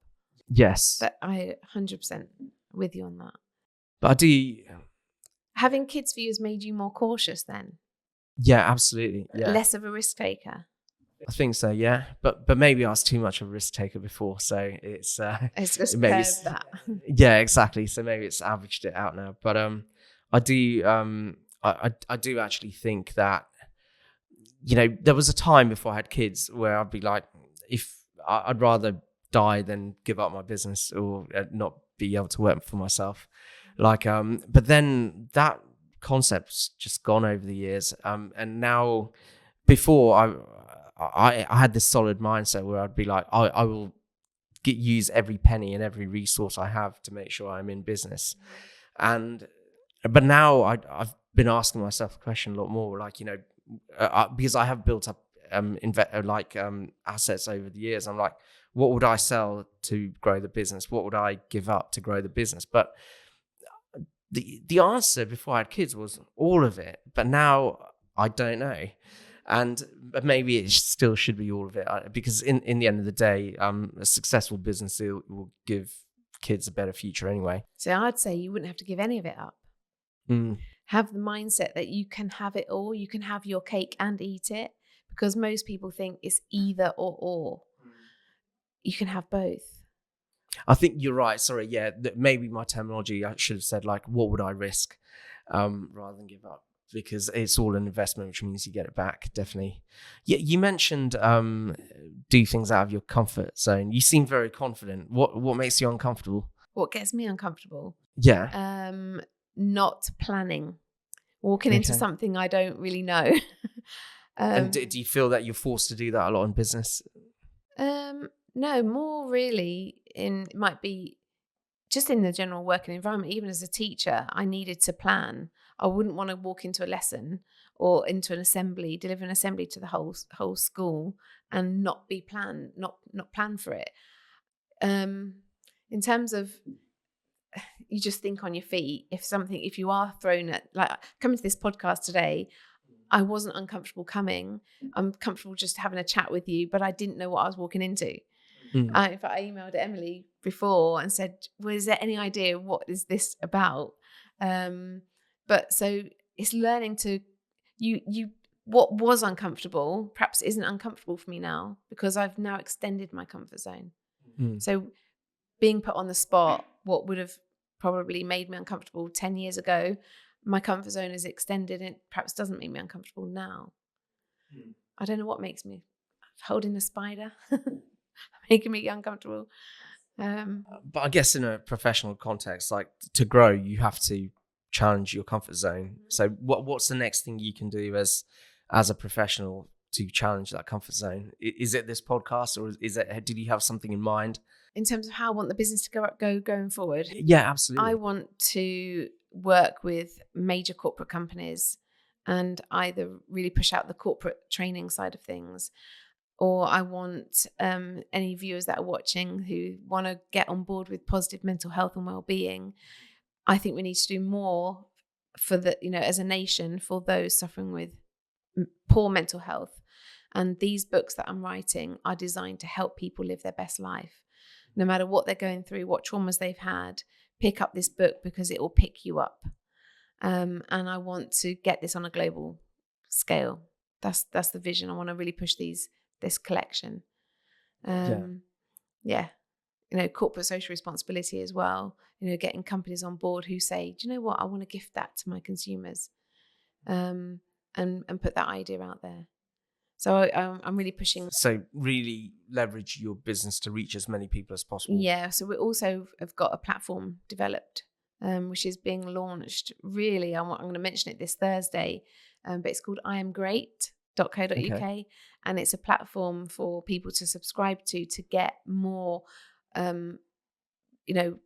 Yes. But I 100% with you on that. But I do. Having kids for you has made you more cautious then? Yeah, absolutely. Yeah. Less of a risk taker? I think so, yeah. But maybe I was too much of a risk taker before, so it's just maybe curbed that. Yeah, exactly. So maybe it's averaged it out now. But I do I do actually think that, you know, there was a time before I had kids where I'd be like, if I'd rather die than give up my business or not be able to work for myself. Like, but then that concept's just gone over the years. And now, before I had this solid mindset where I'd be like, I will use every penny and every resource I have to make sure I'm in business. But now I've been asking myself the question a lot more, like, you know, because I have built up assets over the years. I'm like, what would I sell to grow the business? What would I give up to grow the business? But the answer before I had kids was all of it. But now I don't know. But maybe it still should be all of it, because in the end of the day, a successful business will give kids a better future anyway. So I'd say you wouldn't have to give any of it up. Have the mindset that you can have it all. You can have your cake and eat it, because most people think it's either or. You can have both. I think you're right. Sorry, yeah, maybe my terminology, I should have said like, what would I risk, rather than give up, because it's all an investment, which means you get it back, definitely. Yeah, you mentioned do things out of your comfort zone. You seem very confident. What makes you uncomfortable? What gets me uncomfortable? Yeah. Not planning. Walking into something I don't really know. And do you feel that you're forced to do that a lot in business? No, more really it might be just in the general working environment. Even as a teacher, I needed to plan. I wouldn't want to walk into a lesson or into an assembly, deliver an assembly to the whole school and not be planned, not plan for it. In terms of, you just think on your feet. If you are thrown at, like coming to this podcast today, I wasn't uncomfortable coming. I'm comfortable just having a chat with you, but I didn't know what I was walking into. In fact, I emailed Emily before and said, well, is there any idea what is this about? But so it's learning to, what was uncomfortable perhaps isn't uncomfortable for me now, because I've now extended my comfort zone. So being put on the spot, what would have probably made me uncomfortable 10 years ago, my comfort zone is extended and it perhaps doesn't make me uncomfortable now. I don't know what makes me, holding a spider making me uncomfortable. But I guess in a professional context, like to grow, you have to challenge your comfort zone. So what's the next thing you can do as a professional to challenge that comfort zone? Is it this podcast, or did you have something in mind? In terms of how I want the business to go going forward? Yeah, absolutely. I want to work with major corporate companies and either really push out the corporate training side of things, or I want any viewers that are watching who want to get on board with positive mental health and well-being. I think we need to do more for the, as a nation, for those suffering with poor mental health. And these books that I'm writing are designed to help people live their best life. No matter what they're going through, what traumas they've had, pick up this book because it will pick you up. And I want to get this on a global scale. That's the vision. I want to really push this collection. Corporate social responsibility as well. Getting companies on board who say, do you know what, I want to gift that to my consumers, and put that idea out there. So I'm really pushing. So really leverage your business to reach as many people as possible. Yeah. So we also have got a platform developed, which is being launched. Really, I'm going to mention it this Thursday, but it's called I Am Great. reactive8.co.uk, and it's a platform for people to subscribe to get more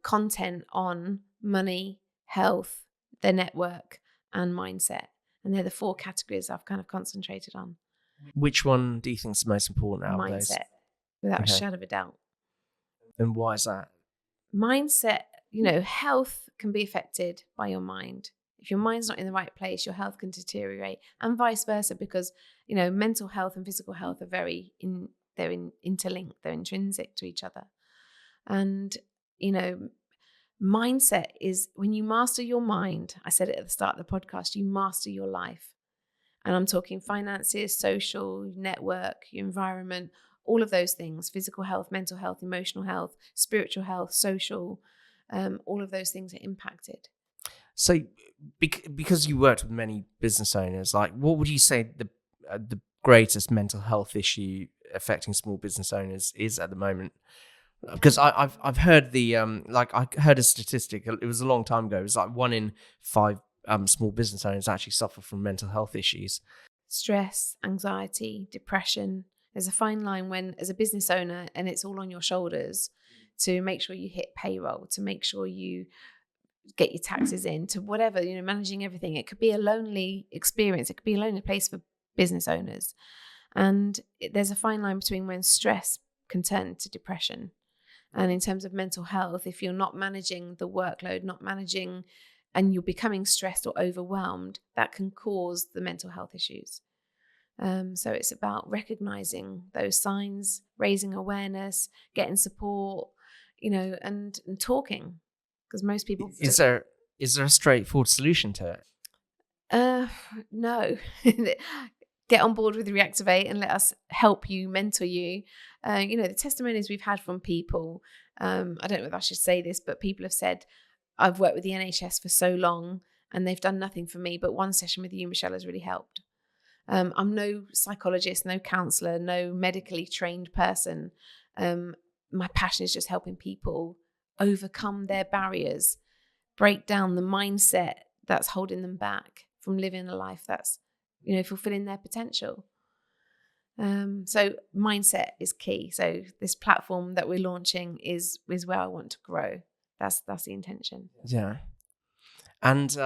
content on money, health, their network, and mindset. And they're the 4 categories I've kind of concentrated on. Which one do you think is the most important out of those? Mindset, without a shadow of a doubt. And why is that? Mindset, health can be affected by your mind. If your mind's not in the right place, your health can deteriorate, and vice versa, because, mental health and physical health are they're interlinked, they're intrinsic to each other. And, mindset is when you master your mind. I said it at the start of the podcast, you master your life. And I'm talking finances, social, network, your environment, all of those things, physical health, mental health, emotional health, spiritual health, social, all of those things are impacted. So because you worked with many business owners, like what would you say the greatest mental health issue affecting small business owners is at the moment? Because I've heard I heard a statistic. It was a long time ago. It was like 1 in 5 small business owners actually suffer from mental health issues. Stress, anxiety, depression. There's a fine line when, as a business owner, and it's all on your shoulders, to make sure you hit payroll, to make sure you get your taxes in, to whatever, managing everything. It could be a lonely experience. It could be a lonely place for business owners. And there's a fine line between when stress can turn to depression. And in terms of mental health, if you're not managing the workload, not managing, and you're becoming stressed or overwhelmed, that can cause the mental health issues. So it's about recognizing those signs, raising awareness, getting support, and talking. Because most people... Is there a straightforward solution to it? No. Get on board with Reactive8 and let us help you, mentor you. The testimonies we've had from people, I don't know if I should say this, but people have said, I've worked with the NHS for so long and they've done nothing for me, but one session with you, Michelle, has really helped. I'm no psychologist, no counsellor, no medically trained person. My passion is just helping people overcome their barriers, break down the mindset that's holding them back from living a life that's, fulfilling their potential. So mindset is key. So this platform that we're launching is where I want to grow. That's the intention. Yeah. And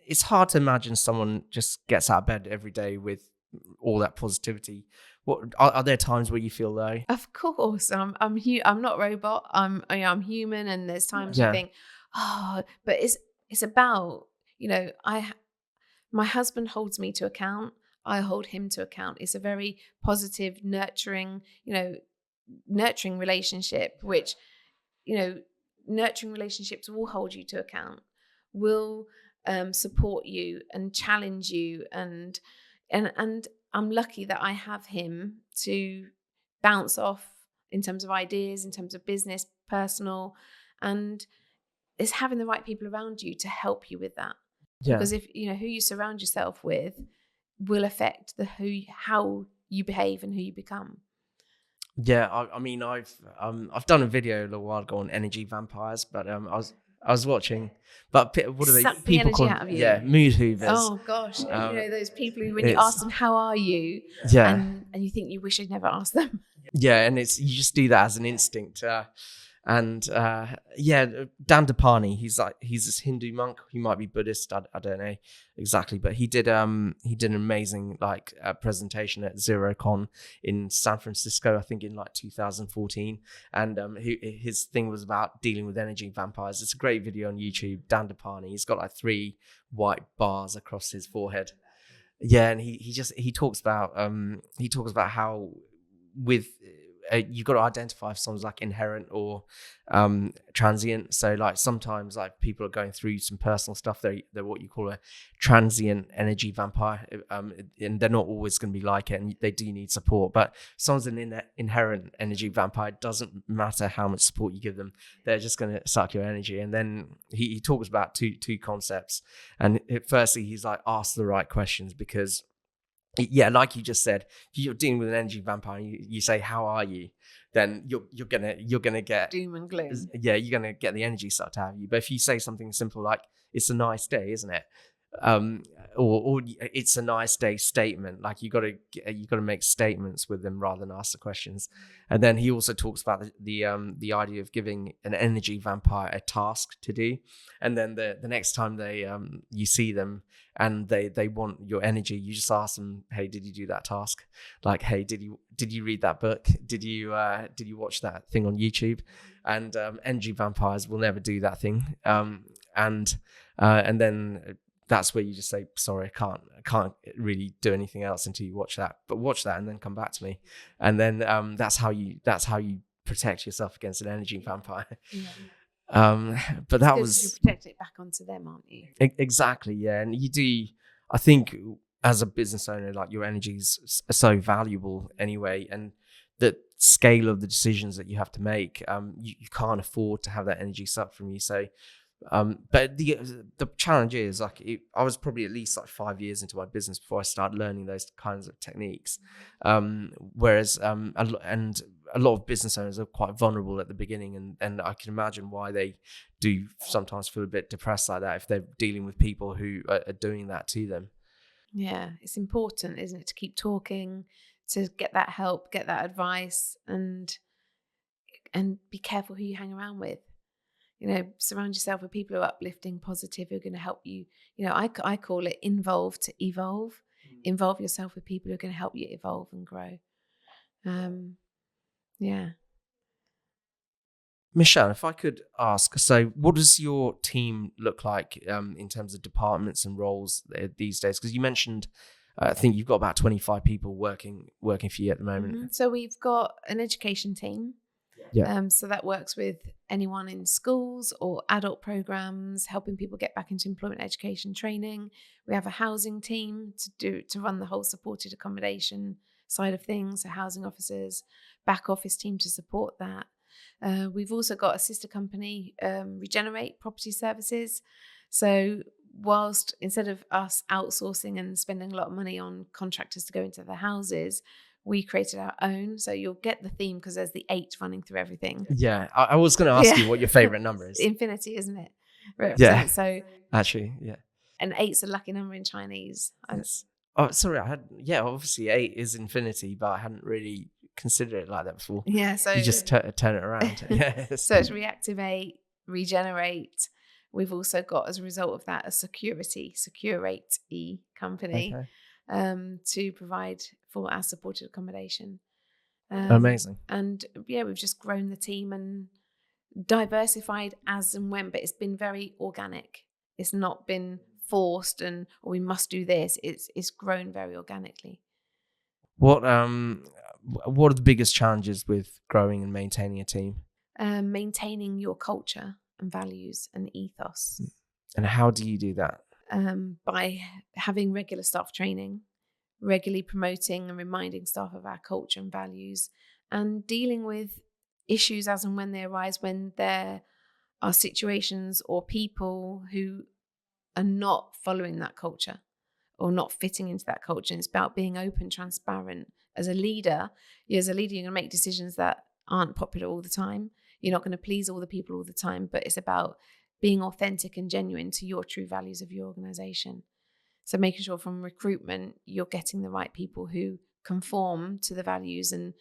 it's hard to imagine someone just gets out of bed every day with all that positivity. What are there times where you feel low? Of course, I'm not a robot. I'm human, and there's times you think, but it's about, my husband holds me to account. I hold him to account. It's a very positive, nurturing relationship, which, nurturing relationships will hold you to account, will support you and challenge you. And I'm lucky that I have him to bounce off in terms of ideas, in terms of business, personal, and it's having the right people around you to help you with that. Yeah. Because if who you surround yourself with will affect how you behave and who you become. Yeah, I mean, I've done a video a little while ago on energy vampires, but I was watching, but what are they? Suck the people energy call out of you. Yeah, mood hoovers. Oh gosh, those people who, when you ask them how are you, and you think you wish I'd never asked them. Yeah, and you just do that as an instinct. Dan Dapani, he's this Hindu monk. He might be Buddhist. I don't know exactly, but he did an amazing presentation at ZeroCon in San Francisco, I think in 2014. And his thing was about dealing with energy vampires. It's a great video on YouTube. Dan Dapani. He's got 3 white bars across his forehead. Yeah, and he talks about how with you've got to identify if someone's inherent or transient. So sometimes people are going through some personal stuff. They're what you call a transient energy vampire, and they're not always going to be like it, and they do need support. But someone's an inherent energy vampire. It doesn't matter how much support you give them; they're just going to suck your energy. And then he talks about two concepts. And firstly, he's ask the right questions, because yeah, like you just said, if you're dealing with an energy vampire and you say, how are you? Then you're gonna get doom and gloom. Yeah, you're gonna get the energy sucked out of you. But if you say something simple like, it's a nice day, isn't it? or it's a nice day statement. Like you got to make statements with them rather than ask the questions. And then he also talks about the idea of giving an energy vampire a task to do, and then the next time they you see them and they want your energy, you just ask them, hey, did you do that task? Like, hey, did you read that book? Did you watch that thing on YouTube? And energy vampires will never do that thing. And then that's where you just say, sorry, I can't really do anything else until you watch that. But watch that and then come back to me. And then that's how you protect yourself against an energy vampire. Yeah. But that was you project it back onto them, aren't you? Exactly, yeah. And you do. I think as a business owner, like your energy is so valuable anyway, and the scale of the decisions that you have to make, you can't afford to have that energy sucked from you. So. But the challenge is I was probably at least like 5 years into my business before I started learning those kinds of techniques. Whereas a lot of business owners are quite vulnerable at the beginning, and I can imagine why they do sometimes feel a bit depressed like that if they're dealing with people who are doing that to them. Yeah, it's important, isn't it, to keep talking, to get that help, get that advice, and be careful who you hang around with. Surround yourself with people who are uplifting, positive, who are going to help you. I call it involve to evolve. Involve yourself with people who are going to help you evolve and grow. Yeah. Michelle, if I could ask, so what does your team look like in terms of departments and roles these days? Because you mentioned, I think you've got about 25 people working for you at the moment. Mm-hmm. So we've got an education team. Yeah. So that works with anyone in schools or adult programs, helping people get back into employment, education, training. We have a housing team to run the whole supported accommodation side of things, so housing officers, back office team to support that. We've also got a sister company, Regenerate Property Services. So whilst instead of us outsourcing and spending a lot of money on contractors to go into the houses, we created our own. So you'll get the theme because there's the 8 running through everything. Yeah, I was going to ask you what your favorite number is. Infinity, isn't it? Yeah. So actually, yeah. And 8's a lucky number in Chinese. Yes. Oh, sorry. Obviously 8 is infinity, but I hadn't really considered it like that before. Yeah. So you just turn it around. Yes. So it's Reactive8, Regenerate. We've also got, as a result of that, a Securate company. Okay. To provide for our supported accommodation. Amazing. And yeah, we've just grown the team and diversified as and when, but it's been very organic. It's not been forced or we must do this. It's grown very organically. What are the biggest challenges with growing and maintaining a team? Maintaining your culture and values and ethos. And how do you do that? By having regular staff training, regularly promoting and reminding staff of our culture and values, and dealing with issues as and when they arise, when there are situations or people who are not following that culture or not fitting into that culture. And it's about being open, transparent. As a leader, you're going to make decisions that aren't popular all the time. You're not going to please all the people all the time, but it's about being authentic and genuine to your true values of your organization. So making sure from recruitment, you're getting the right people who conform to the values and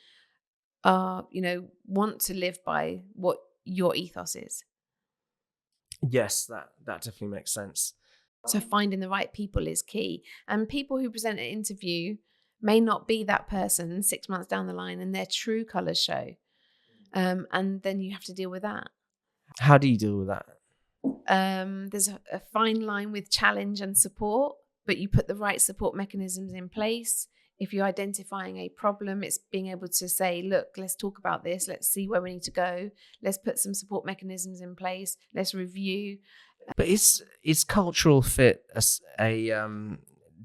want to live by what your ethos is. Yes, that definitely makes sense. So finding the right people is key. And people who present an interview may not be that person 6 months down the line and their true colours show. And then you have to deal with that. How do you deal with that? There's a fine line with challenge and support, but you put the right support mechanisms in place. If you're identifying a problem, it's being able to say, look, let's talk about this. Let's see where we need to go. Let's put some support mechanisms in place. Let's review. But is cultural fit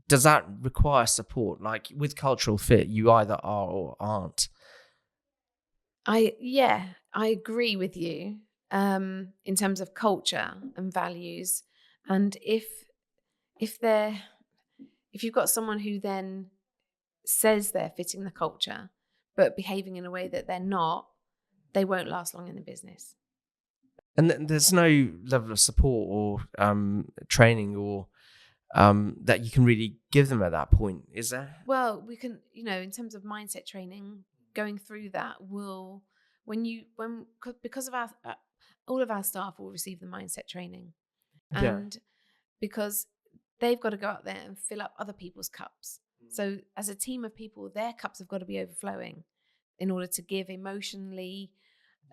does that require support? Like with cultural fit, you either are or aren't. I agree with you in terms of culture and values. And if you've got someone who then says they're fitting the culture but behaving in a way that they're not, they won't last long in the business. And there's no level of support or training or that you can really give them at that point? Is there? Well, we can, in terms of mindset training, going through that will, because of our, all of our staff will receive the mindset training. Yeah. And because they've got to go out there and fill up other people's cups. So as a team of people, their cups have got to be overflowing in order to give emotionally,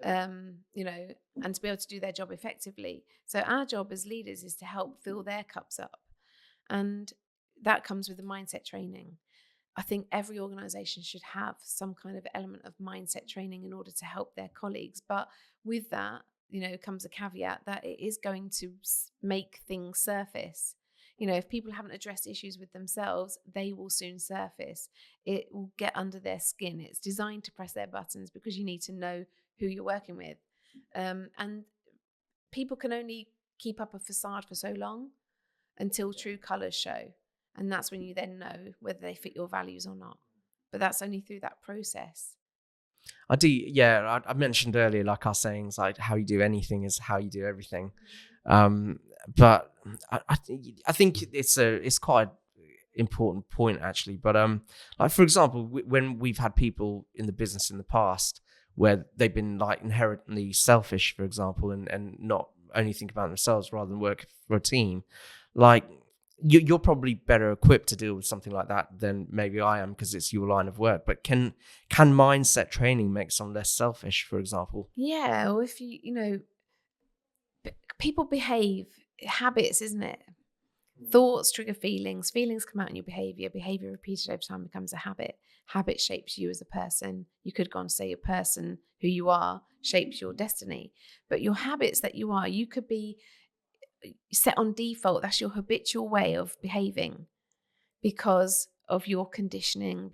and to be able to do their job effectively. So our job as leaders is to help fill their cups up. And that comes with the mindset training. I think every organization should have some kind of element of mindset training in order to help their colleagues. But with that, comes a caveat that it is going to make things surface. If people haven't addressed issues with themselves, they will soon surface. It will get under their skin. It's designed to press their buttons because you need to know who you're working with. And people can only keep up a facade for so long until true colours show. And that's when you then know whether they fit your values or not. But that's only through that process. I do, yeah. I mentioned earlier, like our sayings, like how you do anything is how you do everything. But I think it's quite an important point actually. But like for example, when we've had people in the business in the past where they've been like inherently selfish, for example, and not only think about themselves rather than work for a team, like you're probably better equipped to deal with something like that than maybe I am because it's your line of work. But can mindset training make someone less selfish, for example? Yeah, or if people behave, habits, isn't it? Thoughts trigger feelings come out in your behavior repeated over time becomes a habit shapes you as a person. You could go on to say a person who you are shapes your destiny, but your habits that you could be set on default. That's your habitual way of behaving because of your conditioning.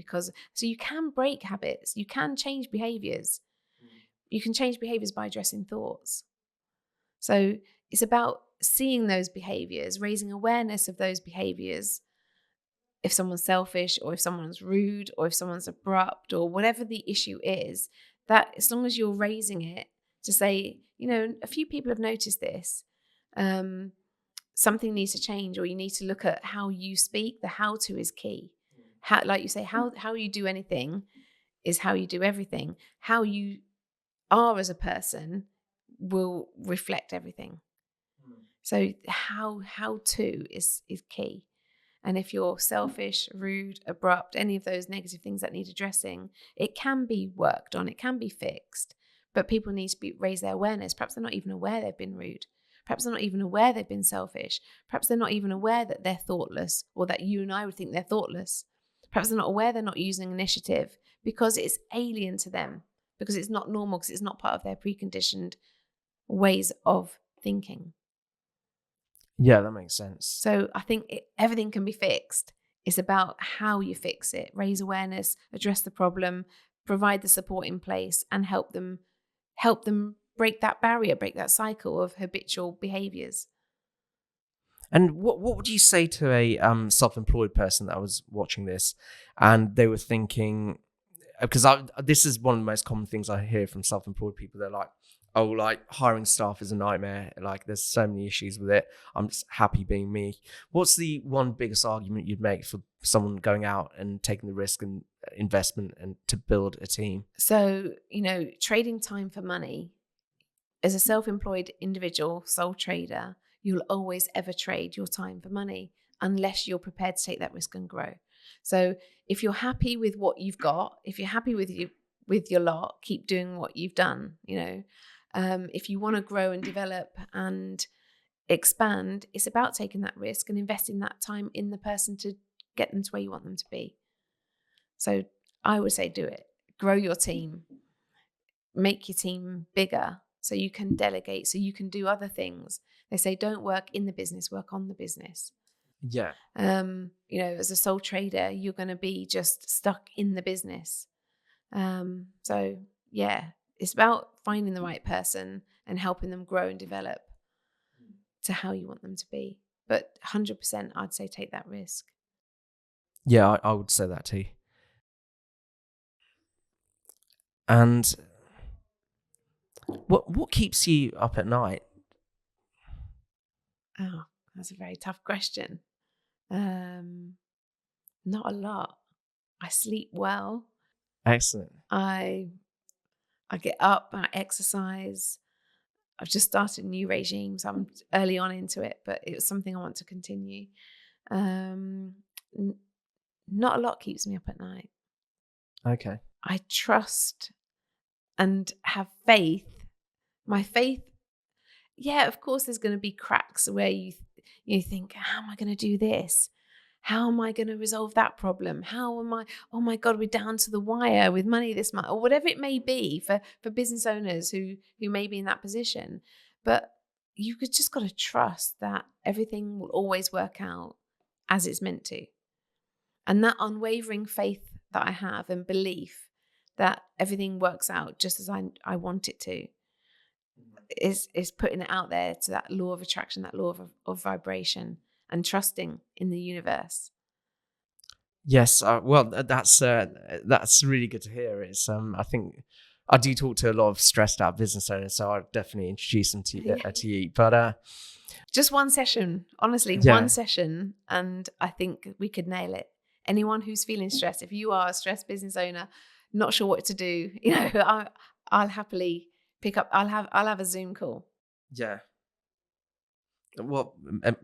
So you can break habits, you can change behaviors. You can change behaviors by addressing thoughts. So it's about seeing those behaviors, raising awareness of those behaviors. If someone's selfish or if someone's rude or if someone's abrupt or whatever the issue is, that as long as you're raising it to say, a few people have noticed this, something needs to change, or you need to look at how you speak. The how to is key. How, like you say, how you do anything is how you do everything. How you are as a person will reflect everything. So how to is key. And if you're selfish, rude, abrupt, any of those negative things that need addressing, it can be worked on, it can be fixed. But people need to raise their awareness. Perhaps they're not even aware they've been rude. Perhaps they're not even aware they've been selfish. Perhaps they're not even aware that they're thoughtless, or that you and I would think they're thoughtless. Perhaps they're not aware they're not using initiative because it's alien to them, because it's not normal, because it's not part of their preconditioned ways of thinking. Yeah, that makes sense. So I think everything can be fixed. It's about how you fix it, raise awareness, address the problem, provide the support in place, and help them break that barrier, break that cycle of habitual behaviors. And what would you say to a self-employed person that was watching this and they were thinking, because this is one of the most common things I hear from self-employed people. They're like, oh, like hiring staff is a nightmare. Like there's so many issues with it. I'm just happy being me. What's the one biggest argument you'd make for someone going out and taking the risk and investment and to build a team? So, trading time for money. As a self-employed individual, sole trader, you'll always ever trade your time for money unless you're prepared to take that risk and grow. So if you're happy with what you've got, if you're happy with your lot, keep doing what you've done. If you want to grow and develop and expand, it's about taking that risk and investing that time in the person to get them to where you want them to be. So I would say do it. Grow your team. Make your team bigger so you can delegate, so you can do other things. They say don't work in the business, work on the business. Yeah. As a sole trader, you're going to be just stuck in the business. So yeah, it's about finding the right person and helping them grow and develop to how you want them to be. But 100%, I'd say take that risk. Yeah, I would say that too. And what keeps you up at night? Oh, that's a very tough question. Not a lot. I sleep well. Excellent. I get up, I exercise. I've just started a new regime, so I'm early on into it, but it's something I want to continue. N- Not a lot keeps me up at night. Okay. I trust and have faith. My faith, yeah, of course, there's going to be cracks where you think, how am I going to do this? How am I going to resolve that problem? How am I? Oh my God, we're down to the wire with money this month, or whatever it may be for business owners who may be in that position. But you just got to trust that everything will always work out as it's meant to, and that unwavering faith that I have and belief that everything works out just as I want it to is putting it out there to that law of attraction, that law of vibration, and trusting in the universe. Yes, well, that's really good to hear. It's I think I do talk to a lot of stressed out business owners, so I'd definitely introduce them to you. But just one session, honestly, one session, and I think we could nail it. Anyone who's feeling stressed, if you are a stressed business owner, not sure what to do, I'll happily pick up. I'll have a Zoom call. Yeah. Well,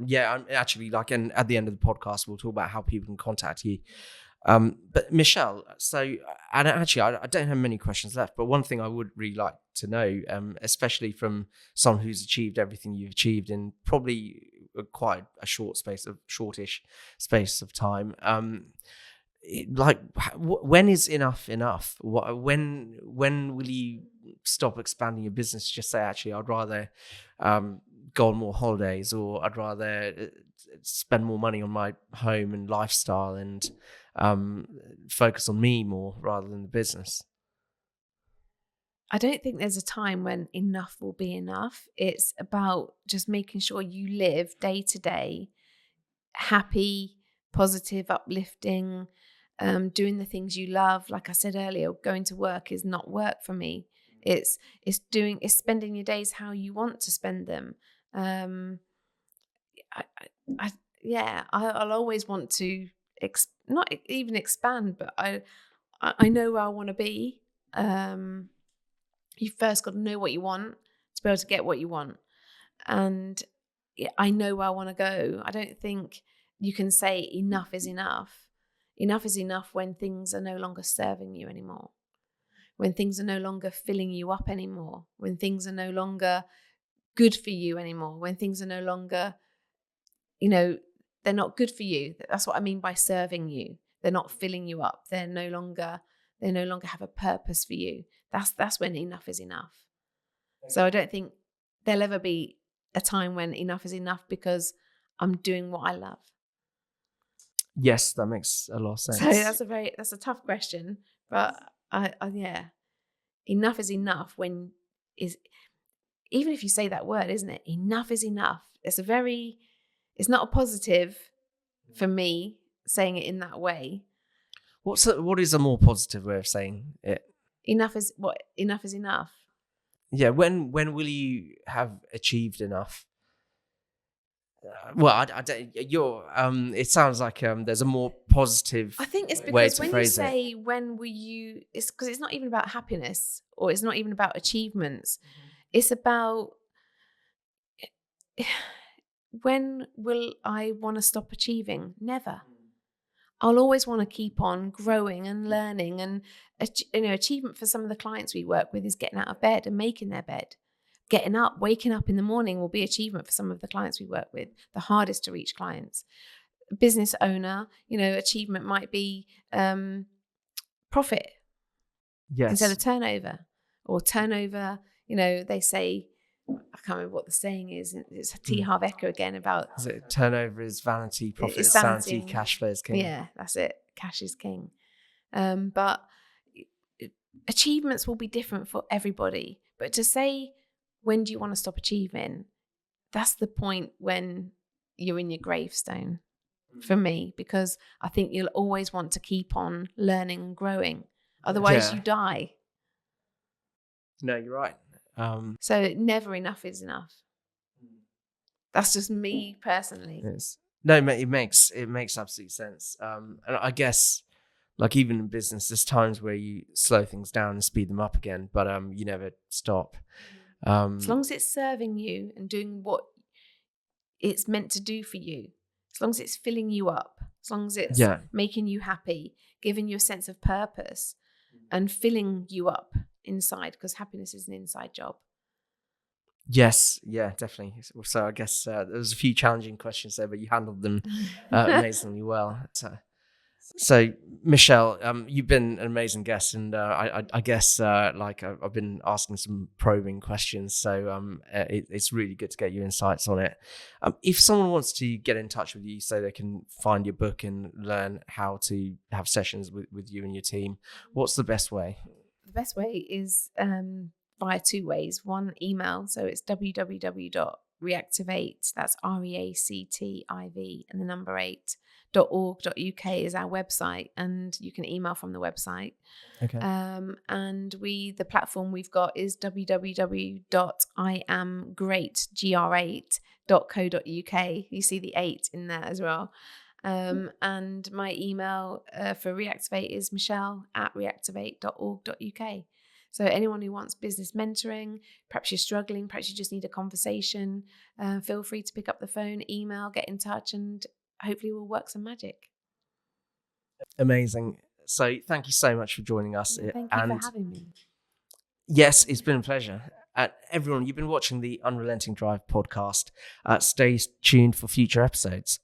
yeah, I'm actually like, and at the end of the podcast, we'll talk about how people can contact you. But Michelle, so, and actually, I don't have many questions left, but one thing I would really like to know, especially from someone who's achieved everything you've achieved in probably quite a shortish space of time. When is enough enough? When will you stop expanding your business? Just say, actually, I'd rather go on more holidays, or I'd rather spend more money on my home and lifestyle, and focus on me more rather than the business. I don't think there's a time when enough will be enough. It's about just making sure you live day to day, happy, positive, uplifting, doing the things you love. Like I said earlier, going to work is not work for me. It's spending your days how you want to spend them. I'll always want to not even expand, but I know where I want to be. You first got to know what you want to be able to get what you want, and I know where I want to go. I don't think you can say enough is enough. Enough is enough when things are no longer serving you anymore, when things are no longer filling you up anymore, when things are no longer good for you anymore, when things are no longer, they're not good for you. That's what I mean by serving you. They're not filling you up. They no longer have a purpose for you. That's when enough is enough. So I don't think there'll ever be a time when enough is enough because I'm doing what I love. Yes, that makes a lot of sense. So that's a tough question, but enough is enough even if you say that word, isn't it? Enough is enough. It's not a positive for me saying it in that way. What is a more positive way of saying it? Enough is enough. Yeah, when will you have achieved enough? Well, I don't. It sounds like there's a more positive. I think it's way because to when you phrase say when will you, it's because it's not even about happiness, or it's not even about achievements. It's about when will I want to stop achieving? Never. I'll always want to keep on growing and learning, and achievement for some of the clients we work with is getting out of bed and making their bed. Getting up, waking up in the morning will be achievement for some of the clients we work with, the hardest to reach clients. Business owner, achievement might be profit instead of turnover, or turnover. They say, I can't remember what the saying is. It's T. Harv Eker again about. Is it turnover is vanity, profit is sanity, cash flow is king. Yeah, that's it. Cash is king. But achievements will be different for everybody. But to say, when do you want to stop achieving? That's the point when you're in your gravestone for me, because I think you'll always want to keep on learning and growing. Otherwise, you die. No, you're right. So never enough is enough. That's just me personally. No, it makes absolute sense. And I guess, like, even in business, there's times where you slow things down and speed them up again, but you never stop. As long as it's serving you and doing what it's meant to do for you, as long as it's filling you up, as long as it's making you happy, giving you a sense of purpose and filling you up inside, because happiness is an inside job. Yes, yeah, definitely. So I guess there was a few challenging questions there, but you handled them amazingly well. So Michelle, you've been an amazing guest, and I guess I've been asking some probing questions, so it's really good to get your insights on it. If someone wants to get in touch with you so they can find your book and learn how to have sessions with you and your team, what's the best way? The best way is via two ways. One, email. So it's www.reactive8, that's REACTIV and the number 8.org.uk is our website, and you can email from the website. Okay. And the platform we've got is www.iamgreatgr8.co.uk. You see the 8 in there as well. And my email for Reactive8 is michelle@reactive8.org.uk. So anyone who wants business mentoring, perhaps you're struggling, perhaps you just need a conversation, feel free to pick up the phone, email, get in touch, and hopefully we'll work some magic. Amazing. So thank you so much for joining us. Thank you for having me. Yes, it's been a pleasure. Everyone, you've been watching the Unrelenting Drive podcast. Stay tuned for future episodes.